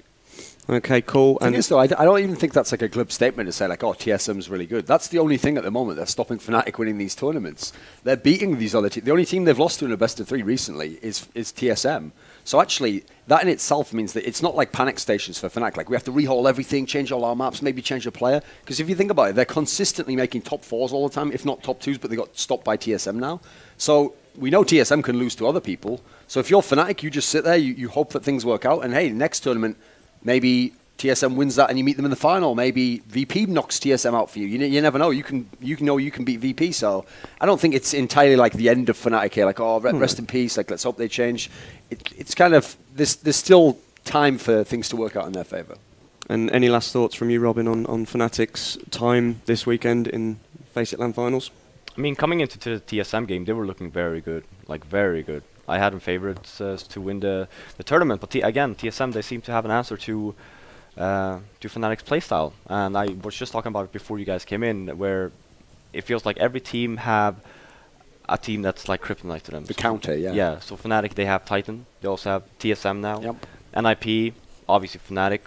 Okay, cool. And though, I don't even think that's like a glib statement to say like, oh, TSM's really good. That's the only thing at the moment that's stopping Fnatic winning these tournaments. They're beating these other teams. The only team they've lost to in a best of 3 recently is TSM. So actually, that in itself means that it's not like panic stations for Fnatic. Like we have to rehaul everything, change all our maps, maybe change a player. Because if you think about it, they're consistently making top 4s all the time, if not top 2s, but they got stopped by TSM now. So we know TSM can lose to other people. So if you're Fnatic, you just sit there, you hope that things work out. And hey, next tournament, maybe TSM wins that and you meet them in the final. Maybe VP knocks TSM out for you. You never know. You can beat VP. So I don't think it's entirely like the end of Fnatic here. Like, oh, rest in peace. Like, let's hope they change. It's kind of there's still time for things to work out in their favor. And any last thoughts from you, Robin, on Fnatic's time this weekend in FACEIT LAN finals? I mean, coming into the TSM game, they were looking very good, like very good. I had them favorites to win the tournament, but again, TSM, they seem to have an answer to Fnatic's playstyle. And I was just talking about it before you guys came in, where it feels like every team have a team that's like kryptonite to them. The counter, yeah. Yeah, so Fnatic, they have Titan. They also have TSM now. Yep. NIP, obviously Fnatic.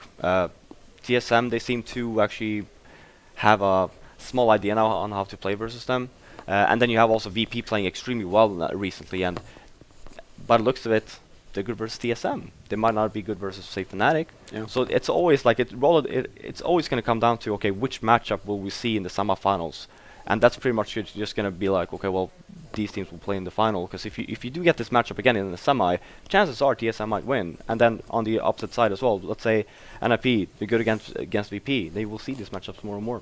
TSM, they seem to actually have a small idea now on how to play versus them. And then you have also VP playing extremely well recently, and by the looks of it, they're good versus TSM. They might not be good versus, say, Fnatic. Yeah. So it's always like it's always going to come down to, okay, which matchup will we see in the semifinals? And that's pretty much just going to be like, okay, well, these teams will play in the final. Because if you do get this matchup again in the semi, chances are TSM might win. And then on the opposite side as well, let's say NIP, they're good against VP. They will see these matchups more and more.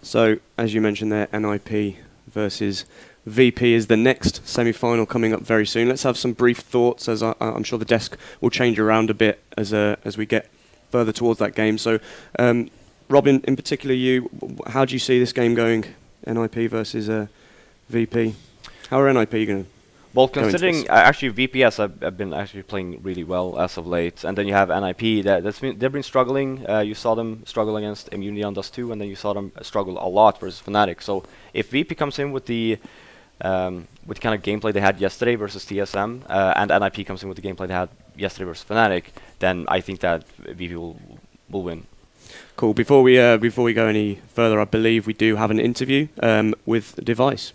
So, as you mentioned there, NIP versus VP is the next semi-final coming up very soon. Let's have some brief thoughts, as I'm sure the desk will change around a bit as we get further towards that game. So, Robin, in particular, how do you see this game going? NIP versus VP. How are NIP going to? Well, considering actually VPS have been actually playing really well as of late, and then you have NIP they've been struggling. You saw them struggle against Immunity on Dust 2, and then you saw them struggle a lot versus Fnatic. So if VP comes in with the kind of gameplay they had yesterday versus TSM, and NIP comes in with the gameplay they had yesterday versus Fnatic, then I think that VP will win. Cool. Before we go any further, I believe we do have an interview with Device.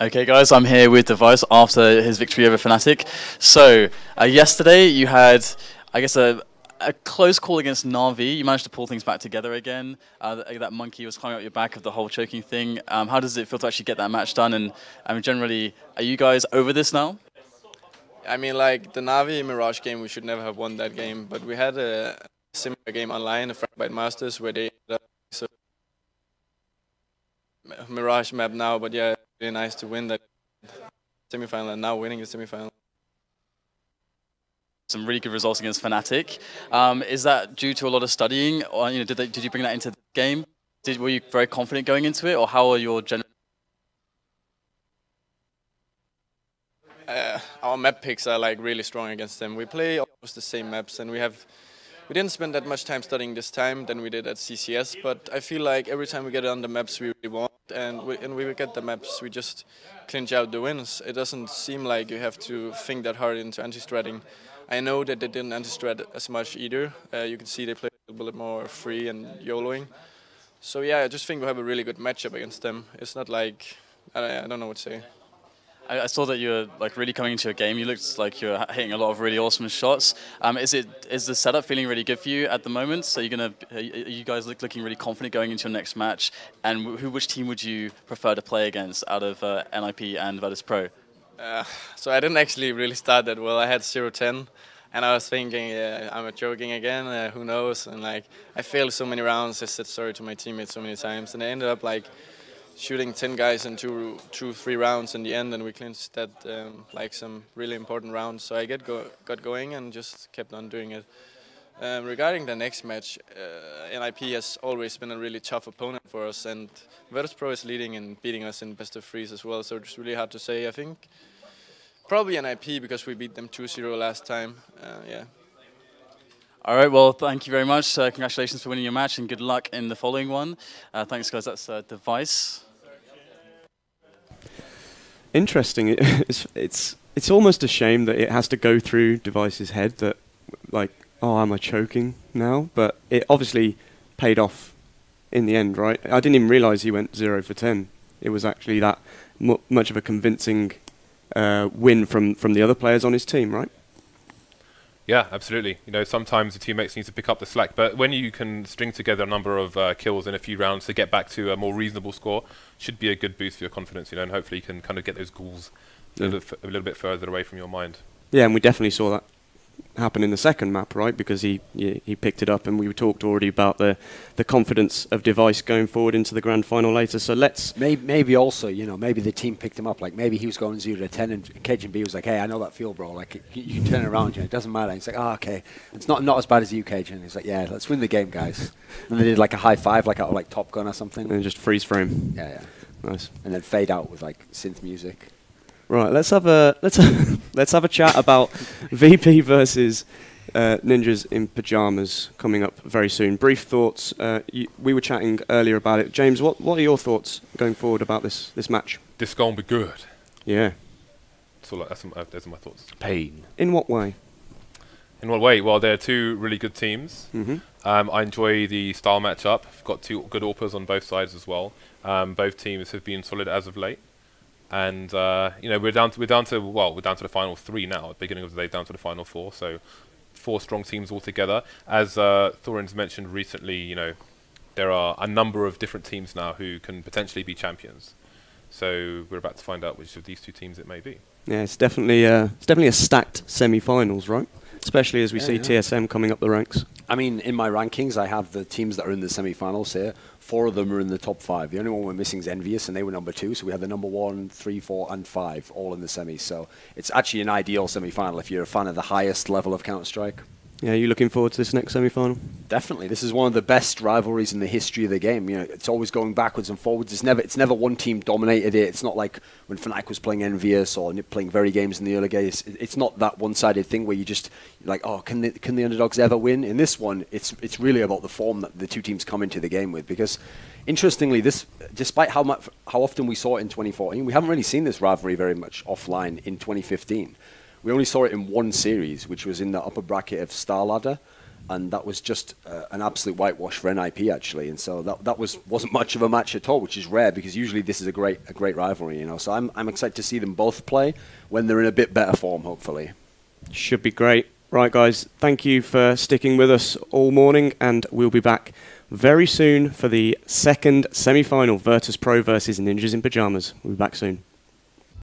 Okay, guys, I'm here with Device after his victory over Fnatic. So, yesterday you had, I guess, a close call against Na'Vi. You managed to pull things back together again. That monkey was climbing up your back of the whole choking thing. How does it feel to actually get that match done? And I mean, generally, are you guys over this now? I mean, like, the Na'Vi Mirage game, we should never have won that game. But we had a similar game online, a Fragmite Masters, where they ended up so Mirage map now, but yeah, really nice to win that semifinal and now winning the semifinal. Some really good results against Fnatic. Is that due to a lot of studying, or did you bring that into the game? Were you very confident going into it, or how are your general? Our map picks are like really strong against them. We play almost the same maps, and we didn't spend that much time studying this time than we did at CCS, but I feel like every time we get on the maps we really want, and we get the maps, we just clinch out the wins. It doesn't seem like you have to think that hard into anti-stratting. I know that they didn't anti-strat as much either. You can see they play a little bit more free and YOLOing. So yeah, I just think we have a really good matchup against them. It's not like, I don't know what to say. I saw that you're like really coming into a game. You looked like you're hitting a lot of really awesome shots. Is the setup feeling really good for you at the moment? So are you guys looking really confident going into your next match? And which team would you prefer to play against out of NIP and Virtus Pro? So I didn't actually really start that well. I had 0-10, and I was thinking, I'm joking again. Who knows? And like I failed so many rounds. I said sorry to my teammates so many times, and I ended up like shooting 10 guys in 3 rounds in the end, and we clinched that like some really important rounds. So I got going and just kept on doing it. Regarding the next match, NIP has always been a really tough opponent for us, and Virtus Pro is leading and beating us in best of 3s as well, so it's really hard to say. I think probably NIP because we beat them 2-0 last time, yeah. All right, well, thank you very much. Congratulations for winning your match, and good luck in the following one. Thanks, guys. That's Device. Interesting. It's almost a shame that it has to go through Device's head that, like, oh, am I choking now? But it obviously paid off in the end, right? I didn't even realise he went 0 for 10. It was actually that much of a convincing win from the other players on his team, right? Yeah, absolutely. You know, sometimes the teammates need to pick up the slack, but when you can string together a number of kills in a few rounds to get back to a more reasonable score, should be a good boost for your confidence, you know, and hopefully you can kind of get those goals a little bit further away from your mind. Yeah, and we definitely saw that happen in the second map, right? Because he picked it up, and we talked already about the confidence of Device going forward into the grand final later. So let's maybe also, you know, maybe the team picked him up. Like maybe he was going 0 to 10, and Cajun B was like, "Hey, I know that feel, bro. Like you can turn it around. You know, it doesn't matter." And he's like, "Oh, okay, it's not as bad as you, Cajun." He's like, "Yeah, let's win the game, guys." And they did like a high five, like out of like Top Gun or something. and just freeze frame. Yeah. Nice. And then fade out with like synth music. Right, let's have a chat about VP versus Ninjas in Pyjamas coming up very soon. Brief thoughts. We were chatting earlier about it. James, what are your thoughts going forward about this match? This gonna be good. Yeah. Those are my thoughts. Pain. In what way? In what way? Well, they're two really good teams. Mm-hmm. I enjoy the style matchup. I've got two good AWPers on both sides as well. Both teams have been solid as of late. And you know, we're down to the final 3 now. At the beginning of the day, down to the final 4. So 4 strong teams all together. As Thorin's mentioned recently, you know, there are a number of different teams now who can potentially be champions. So we're about to find out which of these 2 teams it may be. Yeah, it's definitely a stacked semi-finals, right? Especially as we see TSM coming up the ranks. I mean, in my rankings, I have the teams that are in the semi-finals here. 4 of them are in the top 5. The only one we're missing is Envious, and they were number 2. So we have the number 1, 3, 4, and 5 all in the semis. So it's actually an ideal semi-final if you're a fan of the highest level of Counter-Strike. Yeah, you looking forward to this next semi-final? Definitely. This is one of the best rivalries in the history of the game. You know, it's always going backwards and forwards. It's never one team dominated it. It's not like when Fnatic was playing Envious or playing very games in the early days. It's not that one-sided thing where you just like, oh, can the underdogs ever win? In this one, it's really about the form that the 2 teams come into the game with. Because interestingly, this, despite how often we saw it in 2014, we haven't really seen this rivalry very much offline in 2015. We only saw it in 1 series, which was in the upper bracket of Star Ladder, and that was just an absolute whitewash for NIP actually. And so that wasn't much of a match at all, which is rare because usually this is a great rivalry, you know. So I'm excited to see them both play when they're in a bit better form, hopefully. Should be great. Right, guys, thank you for sticking with us all morning, and we'll be back very soon for the second semi-final, Virtus Pro versus Ninjas in Pyjamas. We'll be back soon.